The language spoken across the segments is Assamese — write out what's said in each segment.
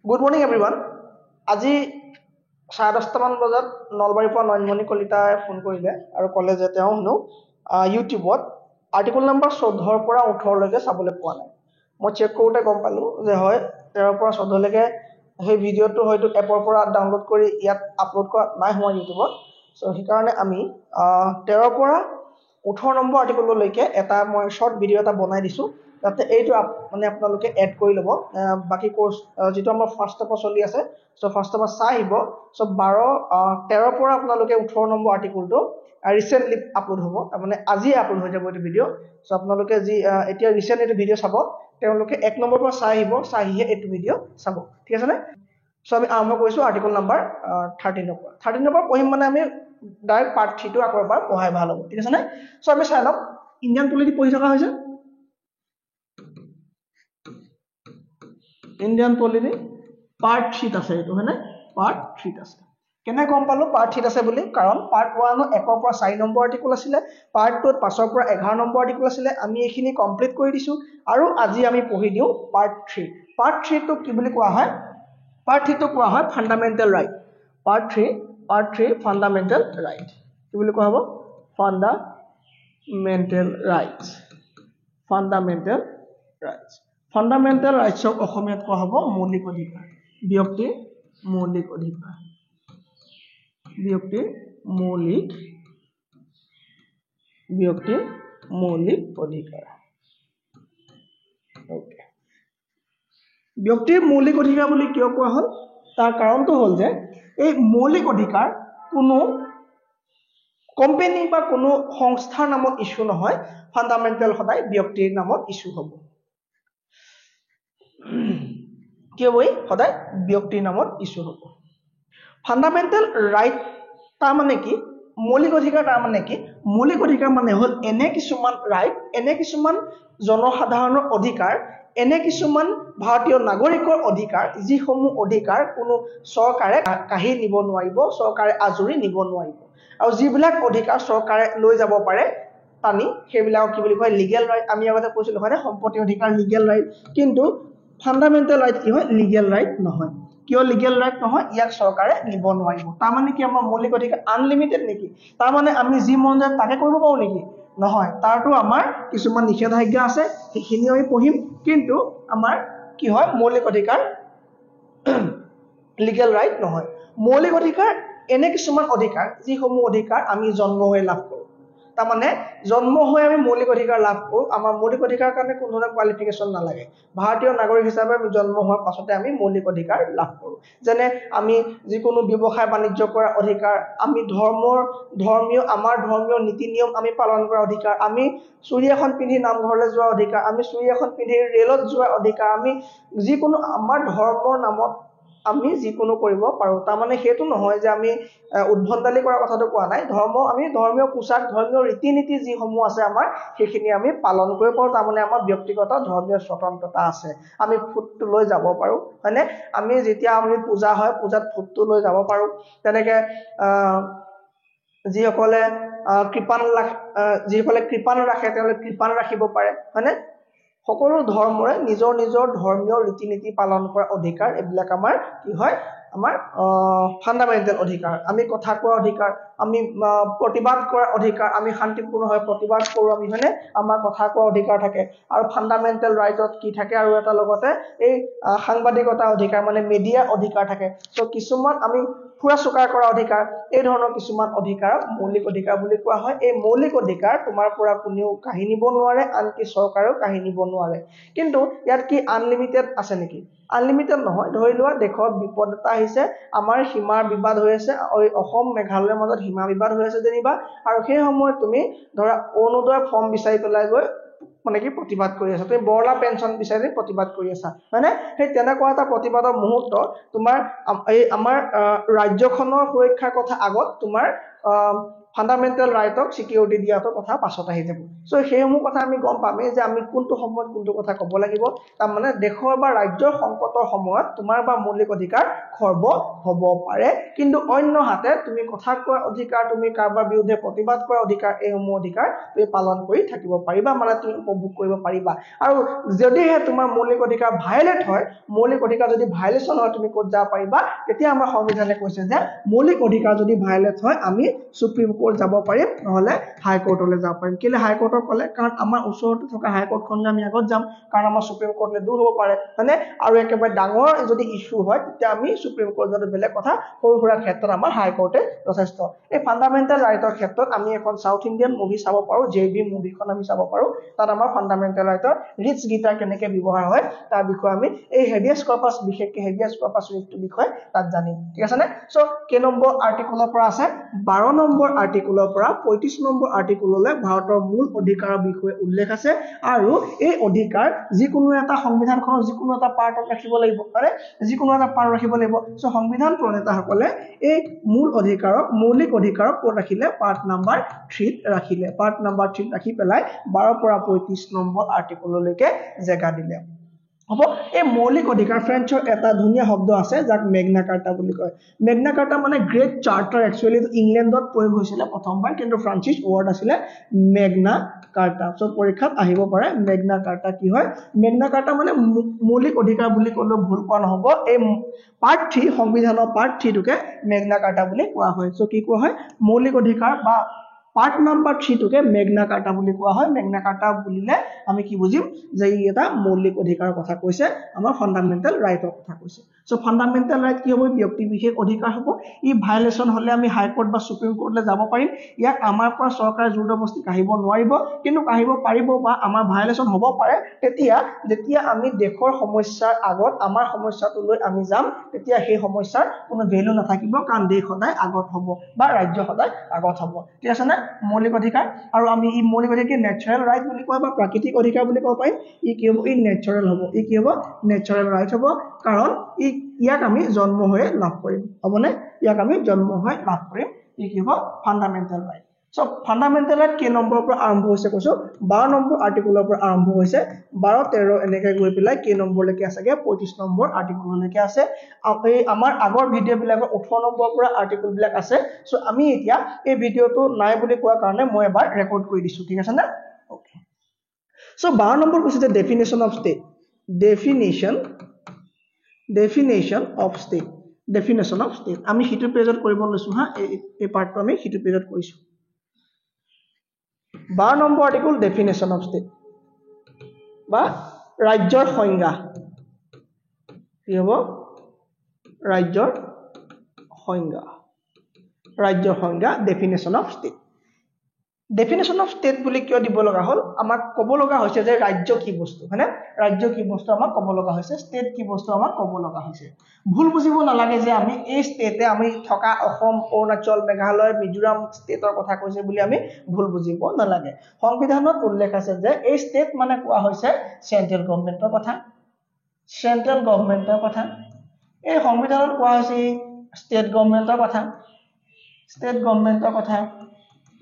Good morning, everyone. আজি 10:30 মান বজাত নলবাৰীৰ পৰা নয়নমণি কলিতাই ফোন কৰিলে আৰু ক'লে যে তেওঁ হেনো ইউটিউবত আৰ্টিকল নম্বৰ 14 ৰ পৰা 18 লৈকে চাবলৈ পোৱা নাই। মই চেক কৰোঁতে গম পালোঁ যে হয় 13 পৰা 14 লৈকে সেই ভিডিঅ'টো হয়তো এপৰ পৰা ডাউনলোড কৰি ইয়াত আপলোড কৰা নাই হোৱা ইউটিউবত। সো সেইকাৰণে আমি 13 পৰা 18 নম্বৰ আৰ্টিকললৈকে এটা মই শৰ্ট ভিডিঅ' এটা বনাই দিছোঁ। যাতে এইটো মানে আপোনালোকে এড কৰি ল'ব বাকি কোৰ্স যেটো আমাৰ ফাৰ্স্ট অফ চলি আছে সো ফাৰ্স্ট অফ চাই আহিব সো 13 পৰা আপোনালোকে 18 নম্বৰ আৰ্টিকলটো ৰিসেন্টলি আপলোড হ'ব মানে আজি আপলোড হৈ যাব এই ভিডিঅ' সো আপোনালোকে যি এতিয়া ৰিসেন্ট এই ভিডিঅ' চাব তেওঁলোকে 1 নম্বৰ পৰা চাই আহিব চাইহে এই ভিডিঅ' চাব ঠিক আছে নে সো আমি আৰম্ভ কৰিছো আৰ্টিকল নম্বৰ 13 ৰ পৰা 13 নম্বৰ পঢ়িম মানে আমি ডাইৰেক্ট পাৰ্ট 3 টো আকৌ এবাৰ পঢ়াই ভাল হ'ব ঠিক আছে নে সো আমি চাই লম ইণ্ডিয়ান পলিটি পঢ়ি থকা হৈছে Indian polity part 3 আছে এটো হয়নে part 3 আছে কেনে গম পালো part 3 আছে বুলি কাৰণ part 1 ৰ 1 ৰ পৰা 4 নম্বৰ আৰ্টিকল আছিলে part 2 ত 5 ৰ পৰা 11 নম্বৰ আৰ্টিকল আছিলে আমি এখিনি কমপ্লিট কৰি দিছো আৰু আজি আমি পঢ়ি দিও part 3 টো কি বুলি কোৱা হয় part 3 টো কোৱা হয় fundamental right part 3 fundamental right কি বুলি কোৱা হ'ব fundamental rights Fundamental rights of অসমীয়াত কোৱা হ'ব মৌলিক অধিকাৰ ব্যক্তিৰ মৌলিক অধিকাৰ ব্যক্তিৰ মৌলিক অধিকাৰ ওকে ব্যক্তিৰ মৌলিক অধিকাৰ বুলি কিয় কোৱা হ'ল তাৰ কাৰণটো হ'ল যে এই মৌলিক অধিকাৰ কোনো কোম্পানী বা কোনো সংস্থাৰ নামত ইস্যু নহয় ফান্ডামেন্টাল সদায় ব্যক্তিৰ নামত ইস্যু হ'ব কি বই সদায় ব্যক্তিৰ নামত ইস্যু হ'ব ফান্ডামেন্টাল ৰাইট তাৰ মানে কি মৌলিক অধিকাৰ তাৰ মানে কি মৌলিক অধিকাৰ মানে হ'ল এনে কিছুমান ৰাইট এনে কিছুমান জনসাধাৰণৰ অধিকাৰ এনে কিছুমান ভাৰতীয় নাগৰিকৰ অধিকাৰ যি সমূহ অধিকাৰ কোনো চৰকাৰে কাঢ়ি নিব নোৱাৰিব চৰকাৰে আজৰি নিব নোৱাৰিব আৰু যিবিলাক অধিকাৰ চৰকাৰে লৈ যাব পাৰে টানি সেইবিলাক কি বুলি কয় লিগ্যাল ৰাইট আমি আগতে কৈছিলো হয় সম্পত্তি অধিকাৰ লিগ্যাল ৰাইট কিন্তু ফান্ডামেন্টাল ৰাইট কি হয় লিগ্যাল ৰাইট নহয় কিয় লিগ্যাল ৰাইট নহয় ইয়াক চৰকাৰে নিব নোৱাৰিব তাৰ মানে কি আমাৰ মৌলিক অধিকাৰ আনলিমিটেড নেকি তাৰ মানে আমি যি মন যায় তাকে কৰিব পাৰো নেকি নহয় তাৰটো আমাৰ কিছুমান নিষেধাজ্ঞা আছে সেইখিনি আমি পঢ়িম কিন্তু আমাৰ কি হয় মৌলিক অধিকাৰ লিগ্যাল ৰাইট নহয় মৌলিক অধিকাৰ এনে কিছুমান অধিকাৰ যি সমূহ অধিকাৰ আমি জন্ম হৈ লাভ কৰোঁ তাৰ মানে জন্ম হৈ আমি মৌলিক অধিকাৰ লাভ কৰোঁ আমাৰ মৌলিক অধিকাৰৰ কাৰণে কোনো ধৰণৰ কোৱালিফিকেশন নালাগে ভাৰতীয় নাগৰিক হিচাপে আমি জন্ম হোৱাৰ পাছতে আমি মৌলিক অধিকাৰ লাভ কৰোঁ যেনে আমি যিকোনো ব্যৱসায় বাণিজ্য কৰাৰ অধিকাৰ আমি আমাৰ ধৰ্মীয় নীতি নিয়ম আমি পালন কৰাৰ অধিকাৰ আমি চুৰি এখন পিন্ধি নামঘৰলৈ যোৱাৰ অধিকাৰ আমি চুৰি এখন পিন্ধি ৰেলত যোৱাৰ অধিকাৰ আমি যিকোনো আমাৰ ধৰ্মৰ নামত আমি যিকোনো কৰিব পাৰো তাৰ মানে হেতু নহয় যে আমি উদ্ভণ্ডালি কৰা কথাটো কোৱা নাই আমি ধৰ্মীয় পোছাক ধৰ্মীয় ৰীতি নীতি যি সমূহ আছে আমাৰ সেইখিনি আমি পালন কৰিব পাৰো তাৰ মানে আমাৰ ব্যক্তিগত ধৰ্মীয় স্বতন্ত্ৰতা আছে আমি ফুটটো লৈ যাব পাৰো হয়নে আমি যেতিয়া আমি পূজা হয় পূজাত ফুটটো লৈ যাব পাৰো তেনেকে যিসকলে কৃপান ৰাখে তেওঁলোকে কৃপান ৰাখিব পাৰে হয়নে সকলো ধৰ্মৰে নিজৰ ধৰ্মীয় ৰীতি নীতি পালন কৰা অধিকাৰ এইবিলাক আমাৰ কি হয় আমাৰ ফান্ডামেন্টাল অধিকাৰ আমি কথা কোৱাৰ অধিকাৰ আমি প্ৰতিবাদ কৰাৰ অধিকাৰ আমি শান্তিপূৰ্ণভাৱে প্ৰতিবাদ কৰো আমি হয়নে আমাৰ কথা কোৱাৰ অধিকাৰ থাকে আৰু ফান্ডামেন্টাল ৰাইটত কি থাকে আৰু এটা লগতে এই সাংবাদিকতা অধিকাৰ মানে মিডিয়া অধিকাৰ থাকে সো কিছুমান আমি ফুৰা চুকাৰ কৰা অধিকাৰ এই ধৰণৰ কিছুমান অধিকাৰ মৌলিক অধিকাৰ বুলি কোৱা হয় এই মৌলিক অধিকাৰ তোমাৰ পৰা কোনেও কাঢ়ি নিব নোৱাৰে আনকি চৰকাৰেও কাঢ়ি নিব নোৱাৰে কিন্তু ইয়াত কি আনলিমিটেড আছে নেকি আনলিমিটেড নহয় ধৰি লোৱা দেশত বিপদ এটা আহিছে আমাৰ সীমাৰ বিবাদ হৈ আছে অসম মেঘালয়ৰ মাজত সীমা বিবাদ হৈ আছে যেনিবা আৰু সেই সময়ত তুমি ধৰা অৰুণোদয় ফৰ্ম বিচাৰি পেলাই গৈ মানে কি প্ৰতিবাদ কৰি আছা তুমি বৰলা পেনশন বিচাৰি প্ৰতিবাদ কৰি আছা মানে সেই তেনেকুৱা এটা প্ৰতিবাদৰ মুহূৰ্ত তোমাৰ এই আমাৰ ৰাজ্যখনৰ সুৰক্ষাৰ কথা আগত তোমাৰ ফান্ডামেন্টাল ৰাইটক সিকিউৰিটি দিয়াটো কথা পাছত আহি যাব সো সেইসমূহ কথা আমি গম পামেই যে আমি কোনটো সময়ত কোনটো কথা ক'ব লাগিব তাৰ মানে দেশৰ বা ৰাজ্যৰ সংকটৰ সময়ত তোমাৰ বা মৌলিক অধিকাৰ খৰ্ব হ'ব পাৰে কিন্তু অন্য হাতে তুমি কথা কোৱাৰ অধিকাৰ তুমি কাৰোবাৰ বিৰুদ্ধে প্ৰতিবাদ কৰাৰ অধিকাৰ এইসমূহ অধিকাৰ তুমি পালন কৰি থাকিব পাৰিবা মানে তুমি উপভোগ কৰিব পাৰিবা আৰু যদিহে তোমাৰ মৌলিক অধিকাৰ ভায়োলেট হয় মৌলিক অধিকাৰ যদি ভায়োলেশন হয় তুমি ক'ত যাব পাৰিবা তেতিয়া আমাৰ সংবিধানে কৈছে যে মৌলিক অধিকাৰ যদি ভায়োলেট হয় আমি সুপ্ৰিম কোৰ্ট যাব পাৰিম নহলে হাই কোৰ্টলৈ যাব পাৰিম কেলে হাই কোৰ্টৰ কলে কাৰণ আমাৰ ওচৰতে থকা হাই কোৰ্টখনলৈ আমি আগত যাম কাৰণ আমাৰ সুপ্ৰিম কোৰ্টলৈ দূৰ হ'ব পাৰে হয়নে আৰু একেবাৰে ডাঙৰ যদি ইস্যু হয় তেতিয়া আমি সুপ্ৰিম কোৰ্ট যদি বেলেগ কথা সৰু সুৰা ক্ষেত্ৰত আমাৰ হাই কোৰ্টে যথেষ্ট এই ফান্ডামেন্টাল ৰাইটৰ ক্ষেত্ৰত আমি এখন সাউথ ইণ্ডিয়ান মুভি চাব পাৰো জেবি মুভিখন আমি চাব পাৰো তাত আমাৰ ফান্ডামেন্টাল ৰাইটৰ ৰিটছ গীতা কেনেকৈ ব্যৱহাৰ হয় তাৰ বিষয়ে আমি এই হেভিয়াস কৰ্পাছ বিশেষকৈ হেভিয়াস কৰ্পাছ ৰিটটো বিষয়ে তাত জানিম ঠিক আছে নে সো কে নম্বৰ আৰ্টিকলৰ পৰা আছে 12 নম্বৰ আৰ্টিকলৰ পৰা 35 নম্বৰ আৰ্টিকললৈ ভাৰতৰ মূল অধিকাৰৰ বিষয়ে উল্লেখ আছে আৰু এই অধিকাৰ যিকোনো এটা সংবিধানখনৰ যিকোনো এটা পাৰ্টত ৰাখিব লাগিব মানে যিকোনো এটা পাৰ্ট ৰাখিব লাগিব সো সংবিধান প্ৰণেতাসকলে এই মূল অধিকাৰক মৌলিক অধিকাৰক ক'ত ৰাখিলে পাৰ্ট নম্বৰ 3 ৰাখিলে পাৰ্ট নম্বৰ 3 ৰাখি পেলাই 12 পৰা 35 নম্বৰ আৰ্টিকললৈকে জেগা দিলে হ'ব এই মৌলিক অধিকাৰ ফ্ৰেঞ্চৰ এটা ধুনীয়া শব্দ আছে যাক মেগনা কাৰ্টা বুলি কয় মেগনা কাৰ্টা মানে গ্ৰেট চাৰ্টাৰ একচুয়ালি ইংলেণ্ডত প্ৰয়োগ হৈছিল প্ৰথমবাৰ কিন্তু ফ্ৰান্সিছ ৱৰ্ড আছিল মেগনা কাৰ্টা সো পৰীক্ষাত আহিব পাৰে মেগনা কাৰ্টা কি হয় মেগনা কাৰ্টা মানে মৌলিক অধিকাৰ বুলি ক'লেও ভুল কোৱা নহব এই পাৰ্ট 3 সংবিধানৰ পাৰ্ট 3 টোকে মেগনা কাৰ্টা বুলি কোৱা হয় সো কি কোৱা হয় মৌলিক অধিকাৰ বা পাৰ্ট নম্বৰ 3 টোকে মেগনা কাৰ্টা বুলি কোৱা হয় মেগনা কাৰ্টা বুলিলে আমি কি বুজিম যে ই এটা মৌলিক অধিকাৰৰ কথা কৈছে আমাৰ ফান্ডামেন্টাল ৰাইটৰ কথা কৈছে সো ফান্ডামেন্টাল ৰাইট কি হ'ব ব্যক্তি বিশেষ অধিকাৰ হ'ব ই ভায়োলেশন হলে আমি হাই কোৰ্ট বা সুপ্ৰিম কোৰ্টলৈ যাব পাৰিম ইয়াক আমাৰ পৰা চৰকাৰে জোৰদস্তি কাহিব নোৱাৰিব কিন্তু কাহিব পাৰিব বা আমাৰ ভায়োলেশন হ'ব পাৰে যেতিয়া আমি দেশৰ সমস্যাৰ আগত আমাৰ সমস্যাটো লৈ আমি যাম তেতিয়া সেই সমস্যাৰ কোনো ভ্যালু নাথাকিব কাৰণ দেশ সদায় আগত হ'ব বা ৰাজ্য সদায় আগত হ'ব ঠিক আছে না মৌলিক অধিকাৰ আৰু আমি ই মৌলিক অধিকাৰ নেচাৰেল ৰাইট বুলি কয় বা প্ৰাকৃতিক অধিকাৰ বুলি ক'ব পাৰিম ই কি হ'ব ই নেচাৰেল হ'ব ই কি হ'ব নেচাৰেল ৰাইট হ'ব কাৰণ ইয়াক আমি জন্ম হৈ লাভ কৰিম হ'বনে ইয়াক আমি জন্ম হৈ লাভ কৰিম ই কি হ'ব fundamental right so fundamental right কে নম্বৰৰ পৰা আৰম্ভ হৈছে কৈছো 12 নম্বৰ আৰ্টিকলৰ পৰা আৰম্ভ হৈছে 12 13 এনেকৈ গৈ পেলাই কে নম্বৰলৈকে আছেগে 35 নম্বৰ আৰ্টিকললৈকে আছে এই আমাৰ আগৰ ভিডিঅ' বিলাকৰ 18 নম্বৰৰ পৰা আৰ্টিকল বিলাক আছে সো আমি এতিয়া এই ভিডিঅ'টো নাই বুলি কোৱা কাৰণে মই এবাৰ ৰেকৰ্ড কৰি দিছো ঠিক আছে না ওকে সো 12 নম্বৰ কৈছে যে definition of state definition of state আমি হিটো পেজত কৰিব লৈছো হা এই পাৰ্টটো আমি হিটো পেজত কৰিছো 12 number article definition of state বা ৰাজ্যৰ সংজ্ঞা কি হ'ব ৰাজ্যৰ সংজ্ঞা definition of state definition of state বুলি কিয় দিব লগা হ'ল আমাক ক'ব লগা হৈছে যে ৰাজ্য কি বস্তু হয়নে ৰাজ্য কি বস্তু আমাক ক'ব লগা হৈছে ষ্টেট কি বস্তু আমাক ক'ব লগা হৈছে ভুল বুজিব নালাগে যে আমি এই ষ্টেটে আমি থকা অসম অৰুণাচল মেঘালয় মিজোৰাম ষ্টেটৰ কথা কৈছে বুলি আমি ভুল বুজিব নালাগে সংবিধানত উল্লেখ আছে যে এই ষ্টেট মানে কোৱা হৈছে চেন্ট্ৰেল গভৰ্ণমেন্টৰ কথা এই সংবিধানত কোৱা হৈছে ষ্টেট গভৰ্ণমেন্টৰ কথা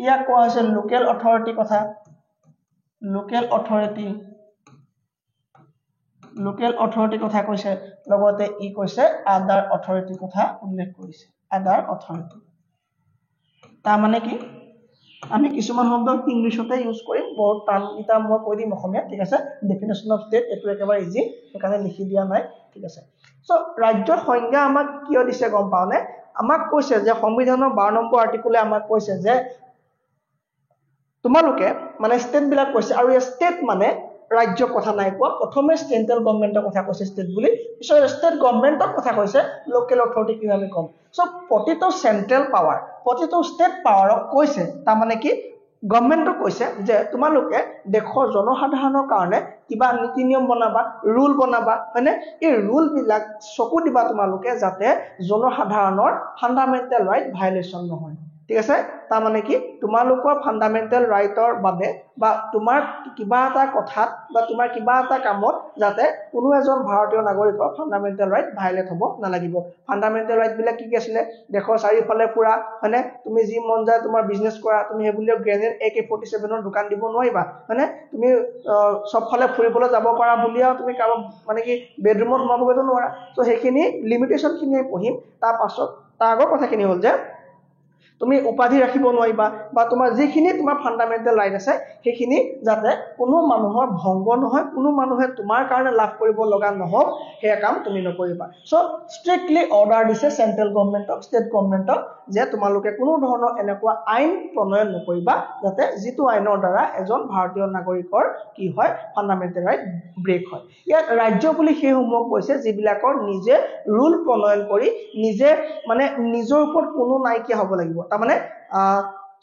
ইয়াক কোৱা হৈছে লোকেল অথৰিটি কথা কৈছে লগতে ই কৈছে আদাৰ অথৰিটি কথা উল্লেখ কৰিছে আদাৰ অথৰিটি তাৰ মানে কি আমি কিছুমান শব্দ ইংলিছতে ইউজ কৰিম বহুত টানটা মই কৈ দিম অসমীয়া ঠিক আছে ডেফিনেশ্যন অফ ষ্টেট এটো একেবাৰে ইজি সেইকাৰণে লিখি দিয়া নাই ঠিক আছে সো ৰাজ্যৰ সংজ্ঞা আমাক কিয় দিছে গম পাওনে আমাক কৈছে যে সংবিধানৰ 12 নম্বৰ আৰ্টিকলে আমাক কৈছে যে তোমালোকে মানে ষ্টেট বিলাক কৈছে আৰু এই ষ্টেট মানে ৰাজ্য কথা নাই কোৱা প্ৰথমে চেন্ট্ৰেল গভৰ্ণমেন্টৰ কথা কৈছে ষ্টেট বুলি পিছত ষ্টেট গভৰ্ণমেন্টৰ কথা কৈছে লোকেল অথৰিটি কি আমি কম সো প্ৰতিটো চেন্ট্ৰেল পাৱাৰ প্ৰতিটো ষ্টেট পাৱাৰক কৈছে তাৰ মানে কি গভৰ্ণমেন্টক কৈছে যে তোমালোকে দেশৰ জনসাধাৰণৰ কাৰণে কিবা নীতি নিয়ম বনাবা ৰুল বনাবা মানে এই ৰুল বিলাক চকু দিবা তোমালোকে যাতে জনসাধাৰণৰ ফান্ডামেন্টাল ৰাইট ভায়োলেশন নহয় ঠিক আছে তাৰ মানে কি তোমালোকৰ ফান্ডামেন্টাল ৰাইটৰ বাবে বা তোমাৰ কিবা এটা কথাত বা তোমাৰ কিবা এটা কামত যাতে কোনো এজন ভাৰতীয় নাগৰিকৰ ফান্ডামেন্টাল ৰাইট ভাইলেট হ'ব নালাগিব ফান্ডামেন্টাল ৰাইট বিলাক কি আছিলে দেখো চাৰিফালে পুৰা মানে তুমি যি মন যায় তোমাৰ বিজনেস কৰা তুমি হেবুলিও গ্ৰেনেড AK47 ৰ দোকান দিব নোৱাৰিবা মানে তুমি সবফালে ফুৰিবলৈ যাব পাৰা বুলিয়া তুমি কাম মানে কি বেডৰুমত সোমাবগৈ নোৱাৰা সো হেখিনি লিমিটেশন খিনি পঢ়িম তাৰ পাছত তাৰ আগৰ কথাখিনি হ'ল যে তুমি উপাধি ৰাখিব নোৱাৰিবা বা তোমাৰ যিখিনি তোমাৰ ফান্ডামেন্টাল ৰাইট আছে সেইখিনি যাতে কোনো মানুহৰ ভংগ নহয় কোনো মানুহে তোমাৰ কাৰণে লাভ কৰিব লগা নহওক সেই কাম তুমি নকৰিবা সো স্ট্ৰিক্টলি অৰ্ডাৰ দিছে সেন্ট্ৰেল গভৰ্নমেন্টক ষ্টেট গভৰ্নমেন্টক যে তোমালোকে কোনো ধৰণৰ এনেকুৱা আইন প্ৰণয়ন নকৰিবা যাতে যিটো আইনৰ দ্বাৰা এজন ভাৰতীয় নাগৰিকৰ কি হয় ফান্ডামেন্টাল ৰাইট ব্ৰেক হয় ইয়াত ৰাজ্য বুলি সেই সমূহ কৈছে যিবিলাকৰ নিজে ৰুল প্ৰণয়ন কৰি নিজে মানে নিজৰ ওপৰত কোনো নাইকিয়া হ'ব লাগিব তাৰ মানে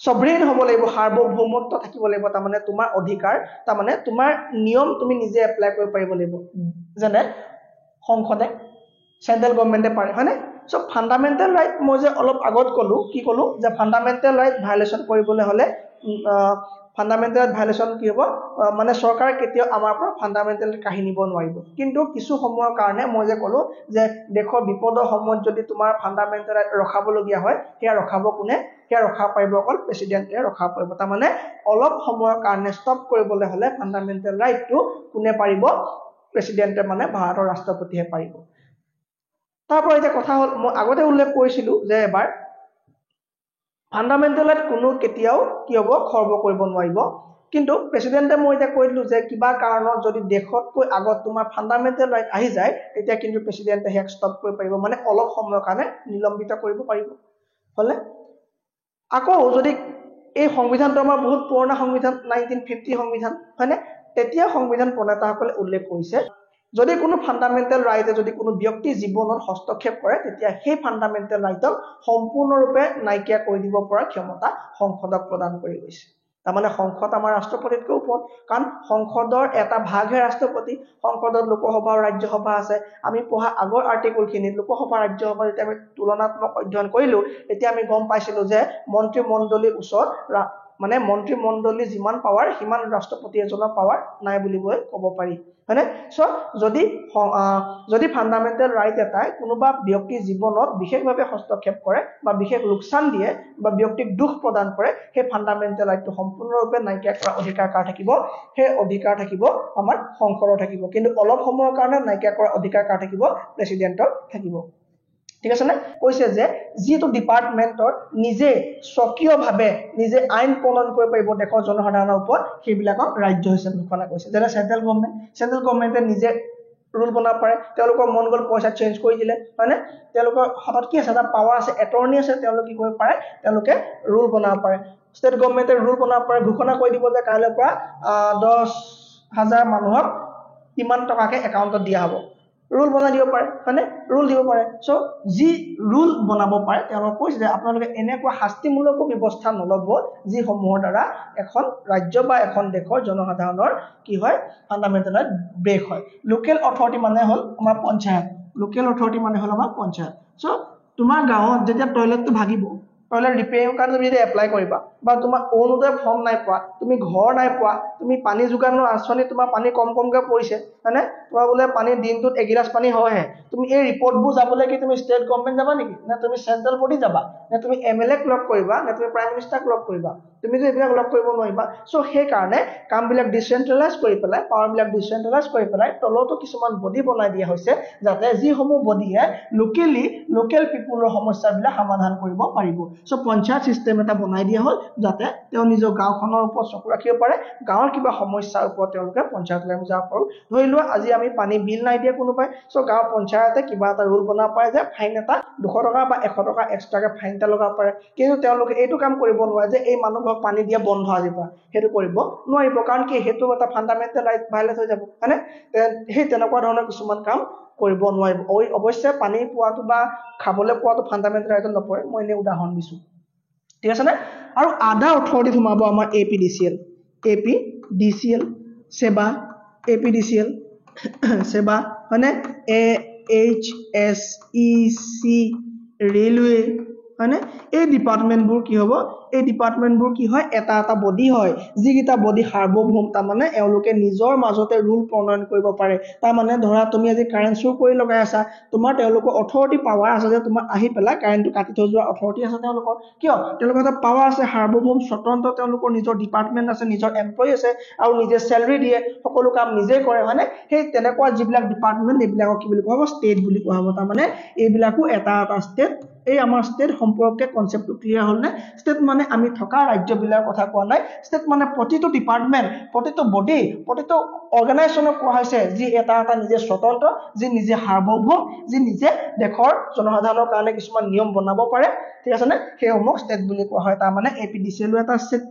সবৰেন হ'ব লাগিব সাৰ্বভৌমত্ব থাকিব লাগিব তাৰ মানে তোমাৰ অধিকাৰ তাৰ মানে তোমাৰ নিয়ম তুমি নিজে এপ্লাই কৰিব পাৰিব লাগিব যেনে সংসদে সেন্ট্ৰেল গভৰ্নমেন্টে পাৰে হয়নে সো ফান্ডামেন্টাল ৰাইট মই যে অলপ আগত কলো কি কলো যে ফান্ডামেন্টাল ৰাইট ভায়োলেশন কৰিবলৈ হলে ফান্ডামেন্টাল ভায়োলেশন কি হ'ব মানে চৰকাৰ কেতিয়া আমাৰ পৰা ফান্ডামেন্টাল কাহিনী নিব নোৱাৰিব কিন্তু কিছু সময়ৰ কাৰণে মই যে কলো যে দেখৰ বিপদৰ সময়ত যদি তোমাৰ ফান্ডামেন্টাল ৰাইট ৰখাবলগীয়া হয় হেয়া ৰখাব কোনে হেয়া ৰখা পাৰিব অকল প্ৰেসিডেন্টে ৰখা পাৰিব তাৰ মানে অলপ সময়ৰ কাৰণে ষ্টপ কৰিবলৈ হলে ফান্ডামেন্টাল ৰাইটটো কোনে পাৰিব প্ৰেসিডেন্টে মানে ভাৰতৰ ৰাষ্ট্ৰপতিয়ে পাৰিব তাৰপৰা এটা কথা হ'ল মই আগতে উল্লেখ কৰিছিলো যে এবাৰ ফান্ডামেন্টাল ৰাইট কোনো কেতিয়াও কি হ'ব খৰ্ব কৰিব নোৱাৰিব কিন্তু প্ৰেসিডেন্টে মই এটা কৈলো যে কিবা কাৰণত যদি দেশতকৈ আগত তোমাৰ ফান্ডামেন্টাল ৰাইট আহি যায় তেতিয়া কিন্তু প্ৰেসিডেন্টে হেক ষ্টপ কৰিব পাৰিব মানে অলপ সময়ৰ কাৰণে নিলম্বিত কৰিব পাৰিব হলে আকৌ যদি এই সংবিধানটো আমাৰ বহুত পুৰণা সংবিধান 1950 সংবিধান হয়নে তেতিয়া সংবিধান প্ৰণেতাসকলে উল্লেখ কৰিছে যদি কোনো ফান্ডামেন্টাল ৰাইটে যদি কোনো ব্যক্তি জীৱনত হস্তক্ষেপ কৰে তেতিয়া সেই ফান্ডামেন্টাল ৰাইটক সম্পূৰ্ণৰূপে নাইকিয়া কৰি দিব পৰা ক্ষমতা সংসদক প্ৰদান কৰি গৈছে তাৰ মানে সংসদ আমাৰ ৰাষ্ট্ৰপতিতকৈ ওপৰত কাৰণ সংসদৰ এটা ভাগহে ৰাষ্ট্ৰপতি সংসদত লোকসভা আৰু ৰাজ্যসভা আছে আমি পঢ়া আগৰ আৰ্টিকলখিনি লোকসভা ৰাজ্যসভা যেতিয়া আমি তুলনাত্মক অধ্যয়ন কৰিলো তেতিয়া আমি গম পাইছিলো যে মন্ত্ৰীমণ্ডলীৰ ওচৰত মানে মন্ত্ৰীমণ্ডলী যিমান পাৱাৰ সিমান ৰাষ্ট্ৰপতি এজনৰ পাৱাৰ নাই বুলিবই ক'ব পাৰি হয়নে সো যদি ফান্ডামেন্টাল ৰাইট এটাই কোনোবা ব্যক্তিৰ জীৱনত বিশেষভাৱে হস্তক্ষেপ কৰে বা বিশেষ লোকচান দিয়ে বা ব্যক্তিক দুখ প্ৰদান কৰে সেই ফান্ডামেন্টাল ৰাইটটো সম্পূৰ্ণৰূপে নাইকিয়া কৰা অধিকাৰ কাৰ থাকিব সেই অধিকাৰ থাকিব আমাৰ সংসদৰ থাকিব কিন্তু অলপ সময়ৰ কাৰণে নাইকিয়া কৰা অধিকাৰ কাৰ থাকিব প্ৰেসিডেন্টৰ থাকিব ঠিক আছে না কৈছে যে যেটো ডিপাৰ্টমেন্টৰ নিজে স্বকীয়ভাৱে নিজে আইন প্ৰণয়ন কৰিব পাৰিব দেশৰ জনসাধাৰণৰ ওপৰত সেইবিলাকক ৰাজ্য হিচাপে ঘোষণা কৰিছে যেনে সেন্ট্ৰেল গভৰ্নমেন্টে নিজে ৰুল বনাব পাৰে তেওঁলোকৰ মন গল পইচা চেঞ্জ কৰি দিলে মানে তেওঁলোকৰ হাতত কি আছে এটা পাৱাৰ আছে এটৰ্নি আছে তেওঁলোকে কি কৰিব পাৰে তেওঁলোকে ৰুল বনাব পাৰে ষ্টেট গভৰ্নমেন্টে ৰুল বনাব পাৰে ঘোষণা কৰি দিব যে কাইলৈৰ পৰা 10,000 মানুহক ইমান টকাকে একাউণ্টত দিয়া হ'ব ৰুল বনাই দিব পাৰে মানে ৰুল দিব পাৰে সো যি ৰুল বনাব পাৰে তেওঁলোক কৈছে যে আপোনালোকে এনেকুৱা শাস্তিমূলক ব্যৱস্থা নলব যি সমূহৰ দ্বাৰা এখন ৰাজ্য বা এখন দেশৰ জনসাধাৰণৰ কি হয় ফান্ডামেন্টাল ৰাইট ব্ৰেক হয় লোকেল অথৰিটি মানে হ'ল আমাৰ পঞ্চায়ত লোকেল অথৰিটি মানে হ'ল আমাৰ পঞ্চায়ত সো তোমাৰ গাঁৱত যেতিয়া টয়লেটটো ভাগিব টয়লেট ৰিপেয়াৰিং কাৰণে তুমি যদি এপ্লাই কৰিবা বা তোমাৰ অৰুণোদয় ফৰ্ম নাই পোৱা তুমি ঘৰ নাই পোৱা তুমি পানী যোগানৰ আঁচনি তোমাৰ পানী কমকৈ পৰিছে মানে তোমাৰ বোলে পানী দিনটোত এগিলাস পানী হয়হে তুমি এই ৰিপৰ্টবোৰ যাবলৈ কি তুমি ষ্টেট গভৰ্নমেন্ট যাবা নেকি না তুমি সেন্ট্ৰেল বডি যাবা না তুমি এমএলএ লগ কৰিবা না তুমি প্ৰাইম মিনিষ্টাৰক লগ কৰিবা তুমি যে এইবিলাক লগ কৰিব নোৱাৰিবা সো সেই কাৰণে কামবিলাক ডিসেন্ট্ৰেলাইজ কৰি পেলাই পাৱাৰবিলাক ডিসেন্ট্ৰেলাইজ কৰি পেলাই তলতো কিছুমান বডি বনাই দিয়া হৈছে যাতে যিসমূহ বডিয়ে লোকেল পিপুলৰ সমস্যাবিলাক সমাধান কৰিব পাৰিব সো পঞ্চায়ত সিস্টেম এটা বনাই দিয়া হ'ল যাতে তেওঁ নিজৰ গাঁওখনৰ ওপৰত চকু ৰাখিব পাৰে গাঁৱৰ কিবা সমস্যাৰ ওপৰত তেওঁলোকে পঞ্চায়তলৈ যাব পাৰো ধৰি লোৱা আজি আমি পানী বিল নাই দিয়া কোনোবাই সো গাঁও পঞ্চায়তে কিবা এটা ৰুল বনাব পাৰে যে ফাইন এটা 200 টকা বা 100 টকা এক্সট্ৰাকে ফাইন এটা লগাব পাৰে কিন্তু তেওঁলোকে এইটো কাম কৰিব নোৱাৰে যে এই মানুহক পানী দিয়া বন্ধ আজিৰ পৰা সেইটো কৰিব নোৱাৰিব কাৰণ কি হেতু এটা ফান্ডামেন্টাল ৰাইট ভাইলেট হৈ যাব মানে সেই তেনেকুৱা ধৰণৰ কিছুমান কাম কৰিব নোৱাৰিব অৱশ্যে পানী পোৱাটো বা খাবলৈ পোৱাটো ফান্ডামেন্টাল ৰাইটত নপৰে মই এনে উদাহৰণ দিছো ঠিক আছে না আৰু আধা অথৰিটি সোমাব আমাৰ এপিডিসিএল সেৱা এপিডিসিএল সেৱা মানে AHSEC ৰেলৱে হয়নে এই ডিপাৰ্টমেণ্টবোৰ কি হ'ব এই ডিপাৰ্টমেণ্টবোৰ কি হয় এটা এটা বডি হয় যিকিটা বডি সাৰ্বভৌম তাৰ মানে এওঁলোকে নিজৰ মাজতে ৰুল প্ৰণয়ন কৰিব পাৰে তাৰ মানে ধৰা তুমি আজি কাৰেন্ট চুৰ কৰি লগাই আছা তোমাৰ তেওঁলোকৰ অথৰিটি পাৱাৰ আছে যে তোমাৰ আহি পেলাই কাৰেন্টটো কাটি থৈ যোৱা অথৰিটি আছে তেওঁলোকৰ কিয় তেওঁলোকৰ এটা পাৱাৰ আছে সাৰ্বভৌম স্বতন্ত্ৰ তেওঁলোকৰ নিজৰ ডিপাৰ্টমেণ্ট আছে নিজৰ এমপ্লয়ি আছে আৰু নিজে স্যালাৰি দিয়ে সকলো কাম নিজে কৰে হয়নে সেই তেনেকুৱা যিবিলাক ডিপাৰ্টমেণ্ট এইবিলাকক কি বুলি কোৱা হ'ব ষ্টেট বুলি কোৱা হ'ব তাৰ মানে এইবিলাকো এটা এটা ষ্টেট এই আমাৰ ষ্টেট সম্পৰ্কে কনসেপ্টটো ক্লিয়াৰ হ'ল নে ষ্টেট মানে আমি থকা ৰাজ্যবিলাকৰ কথা কোৱা নাই ষ্টেট মানে প্ৰতিটো ডিপাৰ্টমেণ্ট প্ৰতিটো বডি প্ৰতিটো অৰ্গানাইজেশ্যনক কোৱা হৈছে যি এটা এটা নিজে স্বতন্ত্ৰ যি নিজে সাৰ্বভৌম যি নিজে দেশৰ জনসাধাৰণৰ কাৰণে কিছুমান নিয়ম বনাব পাৰে ঠিক আছে নে সেইসমূহ ষ্টেট বুলি কোৱা হয় তাৰ মানে এপিডিচিএল এটা ষ্টেট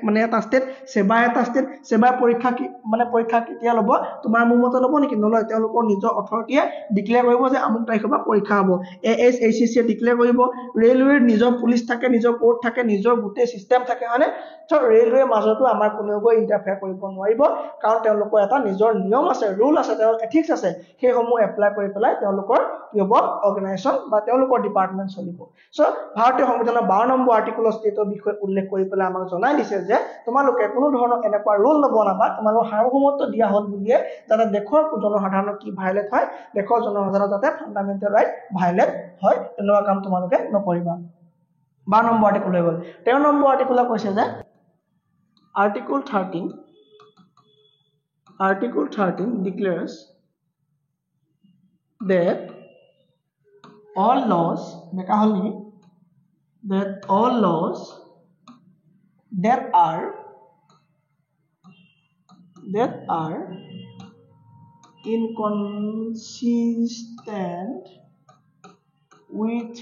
মানে এটা ষ্টেট সেবা এটা ষ্টেট সেবা পৰীক্ষা মানে পৰীক্ষা কেতিয়া ল'ব তোমাৰ মোৰ মতে ল'ব নেকি নলয় তেওঁলোকৰ নিজৰ অথৰিটিয়ে ডিক্লেয়াৰ কৰিব যে আমুক তাৰিখৰ পৰা পৰীক্ষা হ'ব ASHCC ডিক্লেয়াৰ কৰিব ৰেলৱেৰ নিজৰ পুলিচ থাকে নিজৰ কোৰ্ট থাকে নিজৰ গোটেই সিস্টেম থাকে হয়নে তো ৰেলৱেৰ মাজতো আমাৰ কোনেও গৈ ইন্টাৰফেয়াৰ কৰিব নোৱাৰিব কাৰণ তেওঁলোকৰ এটা নিজৰ নিয়ম আছে ৰুল আছে তেওঁলোকৰ এথিক্স আছে সেইসমূহ এপ্লাই কৰি পেলাই তেওঁলোকৰ কি হ'ব অৰ্গানাইজেশ্যন বা তেওঁলোকৰ ডিপাৰ্টমেণ্ট চলিব সো ভাৰতীয় সংবিধানৰ 12 নম্বৰ আৰ্টিকল ষ্টেটৰ বিষয়ে উল্লেখ কৰি পেলাই আমাক জনাই দিছে যে তোমালোকে কোনো ধৰণৰ এনেকুৱা ৰুল নবনাবা তোমালোকৰ সাৰ্বভৌমত্ব দিয়া হ'ল বুলিয়ে যাতে দেশৰ জনসাধাৰণৰ কি ভাইলেট হয় দেশৰ জনসাধাৰণৰ যাতে ফান্ডামেন্টাল ৰাইট ভাইলেট হয় তেনেকুৱা কাম তোমালোকে নকৰিবা 12 নম্বৰ আৰ্টিকল হৈ গ'ল 13 নম্বৰ আৰ্টিকলে কৈছে যে Article 13 declares that all laws that are inconsistent with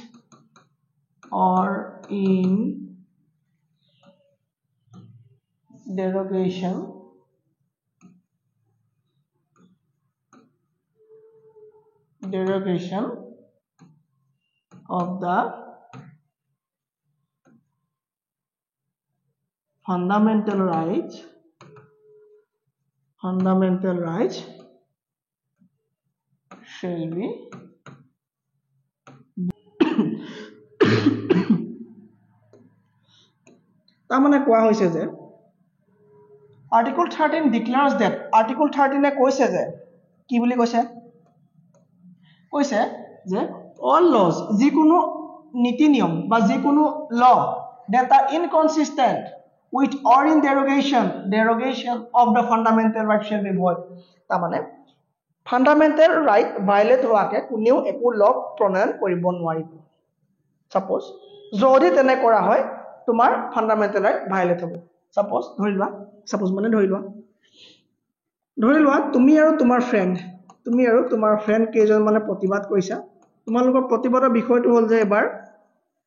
or in derogation of the fundamental rights shall be তাৰ মানে কোৱা হৈছে যে Article 13 declares that Article 13 এ কৈছে যে কি বুলি কৈছে যে all laws যিকোনো নীতি নিয়ম বা যিকোনো law that are inconsistent with or in derogation of the fundamental rights shall be void তাৰ মানে ফান্ডামেন্টাল ৰাইট ভাইলেট হোৱাকে কোনেও একো ল প্ৰণয়ন কৰিব নোৱাৰিব সাপোজ যদি তেনে কৰা হয় তোমাৰ ফান্ডামেন্টাল ৰাইট ভাইলেট হ'ব সাপোজ ধৰি লোৱা তুমি আৰু তোমাৰ ফ্ৰেন্ড কেজন মানে প্ৰতিবাদ কৰিছা তোমালোকৰ প্ৰতিবাদৰ বিষয়টো হ'ল যে এবাৰ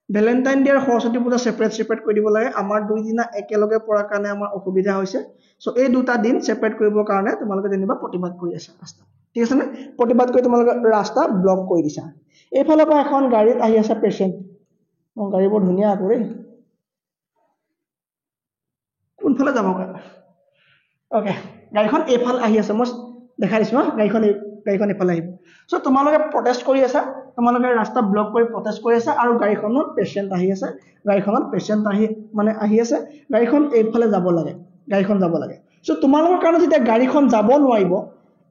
ভ্যালেন্টাইন ডে আৰু সৰস্বতী পূজা সেপাৰেট কৰি দিব লাগে আমাৰ দুই দিনা একেলগে পৰাৰ কাৰণে আমাৰ অসুবিধা হৈছে সো এই দুটা দিন সেপাৰেট কৰিবৰ কাৰণে তোমালোকে যেনিবা প্ৰতিবাদ কৰি আছা ৰাস্তা ঠিক আছে নে প্ৰতিবাদ কৰি তোমালোকে ৰাস্তা ব্লক কৰি দিছা এইফালৰ পৰা এখন গাড়ীত আহি আছে পেশেন্ট গাড়ীবোৰ ধুনীয়া কৰে কোনফালে যাব ওকে গাড়ীখন এইফাল আহি আছে মই দেখাই দিছো গাড়ীখন এইফালে আহিব সো তোমালোকে প্ৰটেষ্ট কৰি আছা তোমালোকে ৰাস্তা ব্লক কৰি প্ৰটেষ্ট কৰি আছা আৰু গাড়ীখনত পেশেন্ট আহি আছে গাড়ীখন এইফালে যাব লাগে সো তোমালোকৰ কাৰণে যেতিয়া গাড়ীখন যাব নোৱাৰিব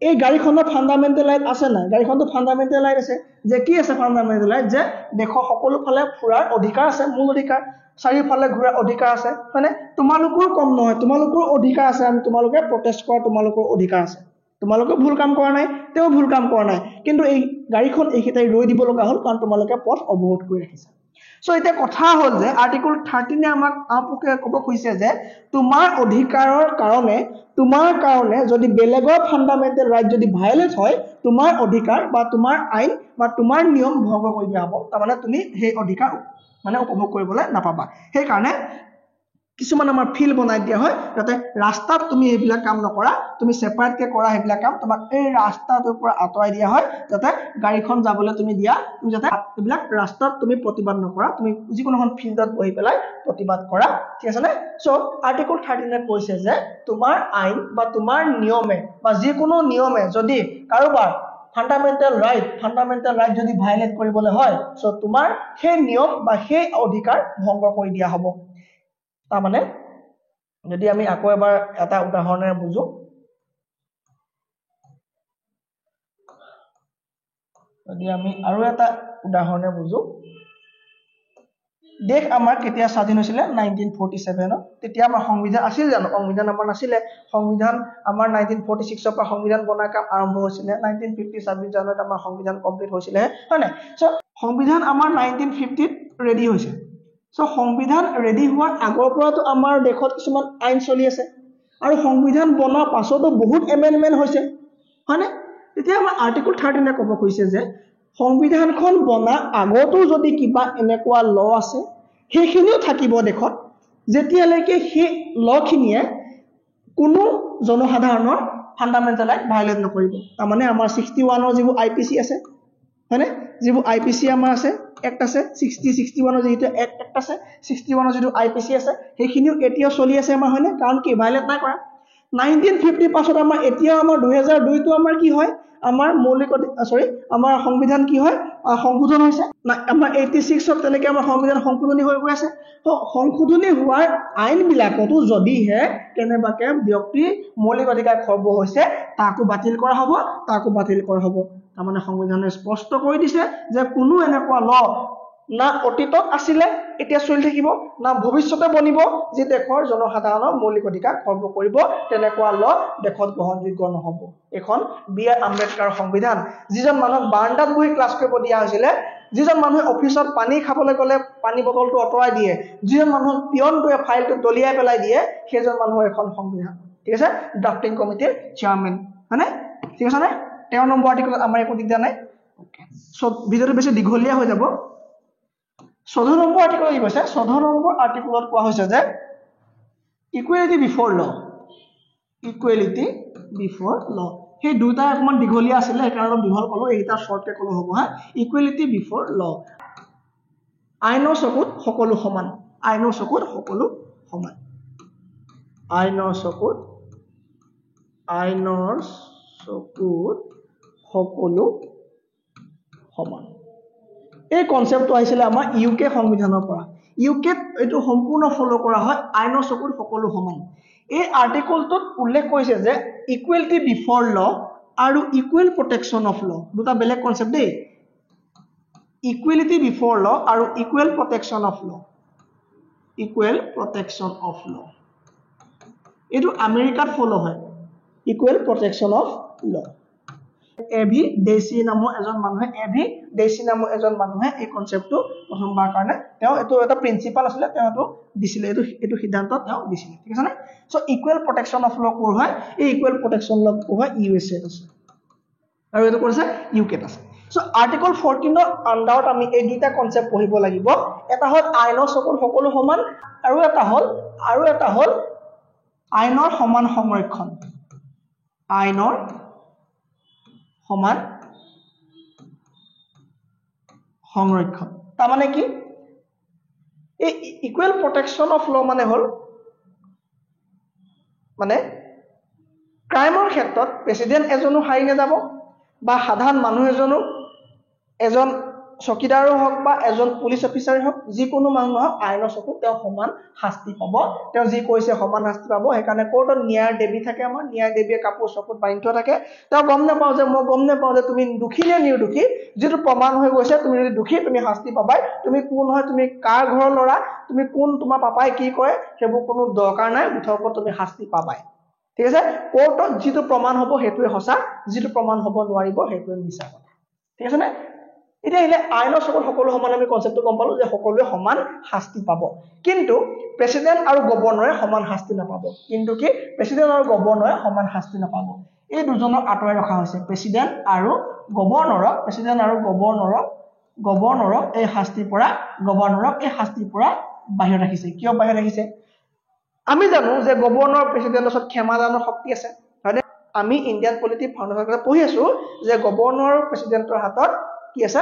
এই গাড়ীখনৰ ফান্ডামেন্টাল ৰাইট আছে না গাড়ীখনটো ফান্ডামেন্টাল ৰাইট আছে যে কি আছে ফান্ডামেন্টাল ৰাইট যে দেশৰ সকলো ফালে ফুৰাৰ অধিকাৰ আছে মূল অধিকাৰ চাৰিওফালে ঘূৰাৰ অধিকাৰ আছে মানে তোমালোকৰ কম নহয় তোমালোকৰ অধিকাৰ আছে আমি তোমালোকে প্ৰটেষ্ট কৰা তোমালোকৰ অধিকাৰ আছে তোমালোকে ভুল কাম কৰা নাই তেও ভুল কাম কৰা নাই কিন্তু এই গাড়ীখন এইখিটাই ৰৈ দিব লগা হ'ল কাৰণ তোমালোকে পথ অৱৰোধ কৰি ৰাখিছা সো এটা কথা হ'ল যে আৰ্টিকল 13 এ আমাক আপকে ক'ব খুজিছে যে তোমাৰ অধিকাৰৰ কাৰণে যদি বেলেগৰ ফান্ডামেন্টাল ৰাইট যদি ভায়োলেট হয় তোমাৰ অধিকাৰ বা তোমাৰ আইন বা তোমাৰ নিয়ম ভংগ কৰি দিয়া হ'ব তাৰ মানে তুমি সেই অধিকাৰ মানে উপভোগ কৰিবলৈ নাপাবা সেই কাৰণে কিছুমান আমাৰ ফিল বনাই দিয়া হয় যাতে ৰাস্তাত তুমি এইবিলাক কাম নকৰা তুমি সেপাৰেট কে কৰা এইবিলাক কাম তোমাক এই ৰাস্তাটোৰ পৰা আঁতৰাই দিয়া হয় যাতে গাড়ীখন যাবলৈ তুমি দিয়া তুমি যাতে এইবিলাক ৰাস্তাত তুমি প্ৰতিবাদ নকৰা তুমি যিকোনোখন ফিল্ডত বহি পেলাই প্ৰতিবাদ কৰা ঠিক আছে নে সো আৰ্টিকল 13 এ কৈছে যে তোমাৰ আইন বা তোমাৰ নিয়মে বা যিকোনো নিয়মে যদি কাৰোবাৰ ফান্ডামেন্টাল ৰাইট যদি ভায়োলেট কৰিবলৈ হয় সো তোমাৰ সেই নিয়ম বা সেই অধিকাৰ ভংগ কৰি দিয়া হ'ব তাৰ মানে যদি আমি আকৌ এবাৰ এটা উদাহৰণেৰে বুজো যদি আমি আৰু এটা উদাহৰণেৰে বুজো দেশ আমাৰ কেতিয়া স্বাধীন হৈছিল 1947 তেতিয়া আমাৰ সংবিধান আছিল জানো সংবিধান আমাৰ নাছিলে সংবিধান আমাৰ 1946 পৰা সংবিধান বনাৰ কাম আৰম্ভ হৈছিল 1950 জানুৱাৰীত আমাৰ সংবিধান কমপ্লিট হৈছিল হয় না সো সংবিধান আমাৰ 1950 ৰেডি হৈছে সো সংবিধান ৰেডি হোৱাৰ আগৰ পৰাটো আমাৰ দেশত কিছুমান আইন চলি আছে আৰু সংবিধান বনাৰ পাছতো বহুত এমেন্ডমেন্ট হৈছে হয় না তেতিয়া আমাৰ আৰ্টিকল 13 এ ক'ব কৈছে যে সংবিধানখন বনা আগতো যদি কিবা এনেকুৱা ল আছে সেইখিনিও থাকিব দেখত যেতিয়ালৈকে সেই লখিনিয়ে কোনো জনসাধাৰণৰ ফান্ডামেন্টাল ৰাইট ভায়োলেট নকৰিব তাৰ মানে আমাৰ 61 ৰ যিবোৰ আইপিসি আছে হয়নে যিবোৰ আইপিসি আমাৰ আছে এক্ট আছে 61 ৰ যেটো এক্ট আছে 61 ৰ যেটো আইপিসি আছে সেইখিনিও এতিয়াও চলি আছে আমাৰ হয়নে কাৰণ কি ভায়োলেট নাই কৰা 1950 পাছত আমাৰ এতিয়া আমাৰ 2002 টো আমাৰ কি হয় আমাৰ মৌলিক আমাৰ সংবিধান কি হয় সংশোধন হৈছে আমাৰ 86 ত তেনেকৈ আমাৰ সংবিধান সংশোধনী হৈ গৈ আছে তো সংশোধনী হোৱাৰ আইন বিলাকতো যদি হে কেনেবাকে ব্যক্তি মৌলিক অধিকাৰ খৰ্ব হৈছে তাকো বাতিল কৰা হ'ব তাৰ মানে সংবিধানে স্পষ্ট কৰি দিছে যে কোনো এনেকুৱা ল না অতীতত আছিলে এতিয়া চলি থাকিব না ভৱিষ্যতে বনিব যে দেশৰ জনসাধাৰণৰ মৌলিক অধিকাৰ খৰ্ব কৰিব তেনেকুৱা ল দেশত গ্ৰহণযোগ্য নহব এখন বি.আৰ. আম্বেদকাৰ সংবিধান যিজন মানুহ বাৰান্দাত বহি ক্লাছ কৰিব দিয়া হৈছিল যিজন মানুহ অফিচত পানী খাবলৈ গলে পানী বটলটো অতৰাই দিয়ে যিজন মানুহ পিয়নটোৱে ফাইলটো দলিয়াই পেলাই দিয়ে সেইজন মানুহৰ এখন সংবিধান ঠিক আছে ড্ৰাফটিং কমিটিৰ চেয়াৰম্যান হয়নে ঠিক আছে নে 13 নম্বৰ আৰ্টিকলত আমাৰ একো দিগদাৰ নাই ওকে সো ভিডিওটো বেছি দীঘলীয়া হৈ যাব 14 নম্বৰ আৰ্টিকল কি কৈছে 14 নম্বৰ আৰ্টিকলত কোৱা হৈছে যে ইকুৱেলিটি বিফৰ ল সেই দুটা অকমান দীঘলীয়া আছিল সেইকাৰণে অলপ দীঘল কলো এইটা শৰ্টকে কলো হ'ব হা ইকুৱেলিটি বিফৰ ল আইনৰ চকুত সকলো সমান এই কনসেপ্টটো আহিছিল আমাৰ ইউকে সংবিধানৰ পৰা ইউকেত এটো সম্পূৰ্ণ ফলো কৰা হয় আইনৰ চকুত সকলো সমান এই আৰ্টিকলটোত উল্লেখ কৰিছে যে ইকুৱেলিটি বিফৰ ল আৰু ইকুৱেল প্ৰটেকচন অফ ল দুটা বেলেগ কনসেপ্ট দেই ইকুৱেলিটি বিফৰ ল আৰু ইকুৱেল প্ৰটেকচন অফ ল এটো আমেৰিকাত ফলো হয় ইকুৱেল প্ৰটেকচন অফ ল এভি দেশী নামৰ এজন মানুহে এই কনসেপ্টটো প্ৰথমবাৰ কাৰণে তেওঁ এটো এটা প্ৰিন্সিপাল আছিল তেওঁ দিছিলে এটো সিদ্ধান্ত তেওঁ দিছিলে ঠিক আছে না so equal protection of law কোৰ হয় এই ইকুৱেল প্ৰটেকচন ল কোৰ হয় ইউএসএ আছে আৰু এটো কৰিছে ইউকে আছে সো আৰ্টিকল 14 ৰ আন্ডাৰত আমি এই দুটা কনসেপ্ট পঢ়িব লাগিব এটা হ'ল আইনৰ চকুত সকলো সমান আৰু এটা হ'ল আইনৰ সমান সংৰক্ষণ তাৰ মানে কি এই ইকুৱেল প্ৰটেকচন অফ ল মানে হ'ল মানে ক্ৰাইমৰ ক্ষেত্ৰত প্ৰেসিডেন্ট এজনো হাৰি না যাব বা সাধাৰণ মানুহ এজনো এজন চকীদাৰো হওক বা এজন পুলিশ অফিচাৰে হওক যিকোনো মানুহ হওক আইনৰ চকুত তেওঁ সমান শাস্তি পাব তেওঁ যি কৈছে সমান শাস্তি পাব সেইকাৰণে কোৰ্টত ন্যায় দেৱী থাকে আমাৰ ন্যায় দেৱীয়ে কাপোৰ চকুত বান্ধি থোৱা থাকে তেওঁ গম নাপাও যে তুমি দুখী নে নিৰ্দোষী যেটো প্ৰমাণ হৈ গৈছে তুমি যদি দুখী তুমি শাস্তি পাবাই তুমি কোন হয় তুমি কাৰ ঘৰৰ লৰা তুমি কোন তোমাৰ পাপাই কি কয় সেইবোৰ কোনো দৰকাৰ নাই মুঠৰ তুমি শাস্তি পাবাই ঠিক আছে কোৰ্টত যেটো প্ৰমাণ হ'ব হেতুৱে হসা যেটো প্ৰমাণ হ'ব নোৱাৰিব হেতুৱে মিছা কথা ঠিক আছে না এটা ইলে আইনৰ চকুত সকলো সমান আমি কনসেপ্টটো গম পালো যে সকলোৱে সমান শাস্তি পাব কিন্তু প্ৰেসিডেন্ট আৰু গভৰ্ণৰে সমান শাস্তি নাপাব কিন্তু কি প্ৰেসিডেন্ট আৰু গভৰ্ণৰে সমান শাস্তি নাপাব এই দুজনক আঁতৰাই ৰখা হৈছে প্ৰেসিডেন্ট আৰু গভৰ্ণৰক এই শাস্তিৰ পৰা বাহিৰত ৰাখিছে কিয় বাহিৰত ৰাখিছে আমি জানো যে গভৰ্ণৰ প্ৰেসিডেন্টৰ ওচৰত ক্ষমাদানৰ শক্তি আছে হয়নে আমি ইন্ডিয়ান পলিটিক ফাউণ্ডেশ্যনৰ পঢ়ি আছো যে গভৰ্ণৰ প্ৰেসিডেন্টৰ হাতত কি আছে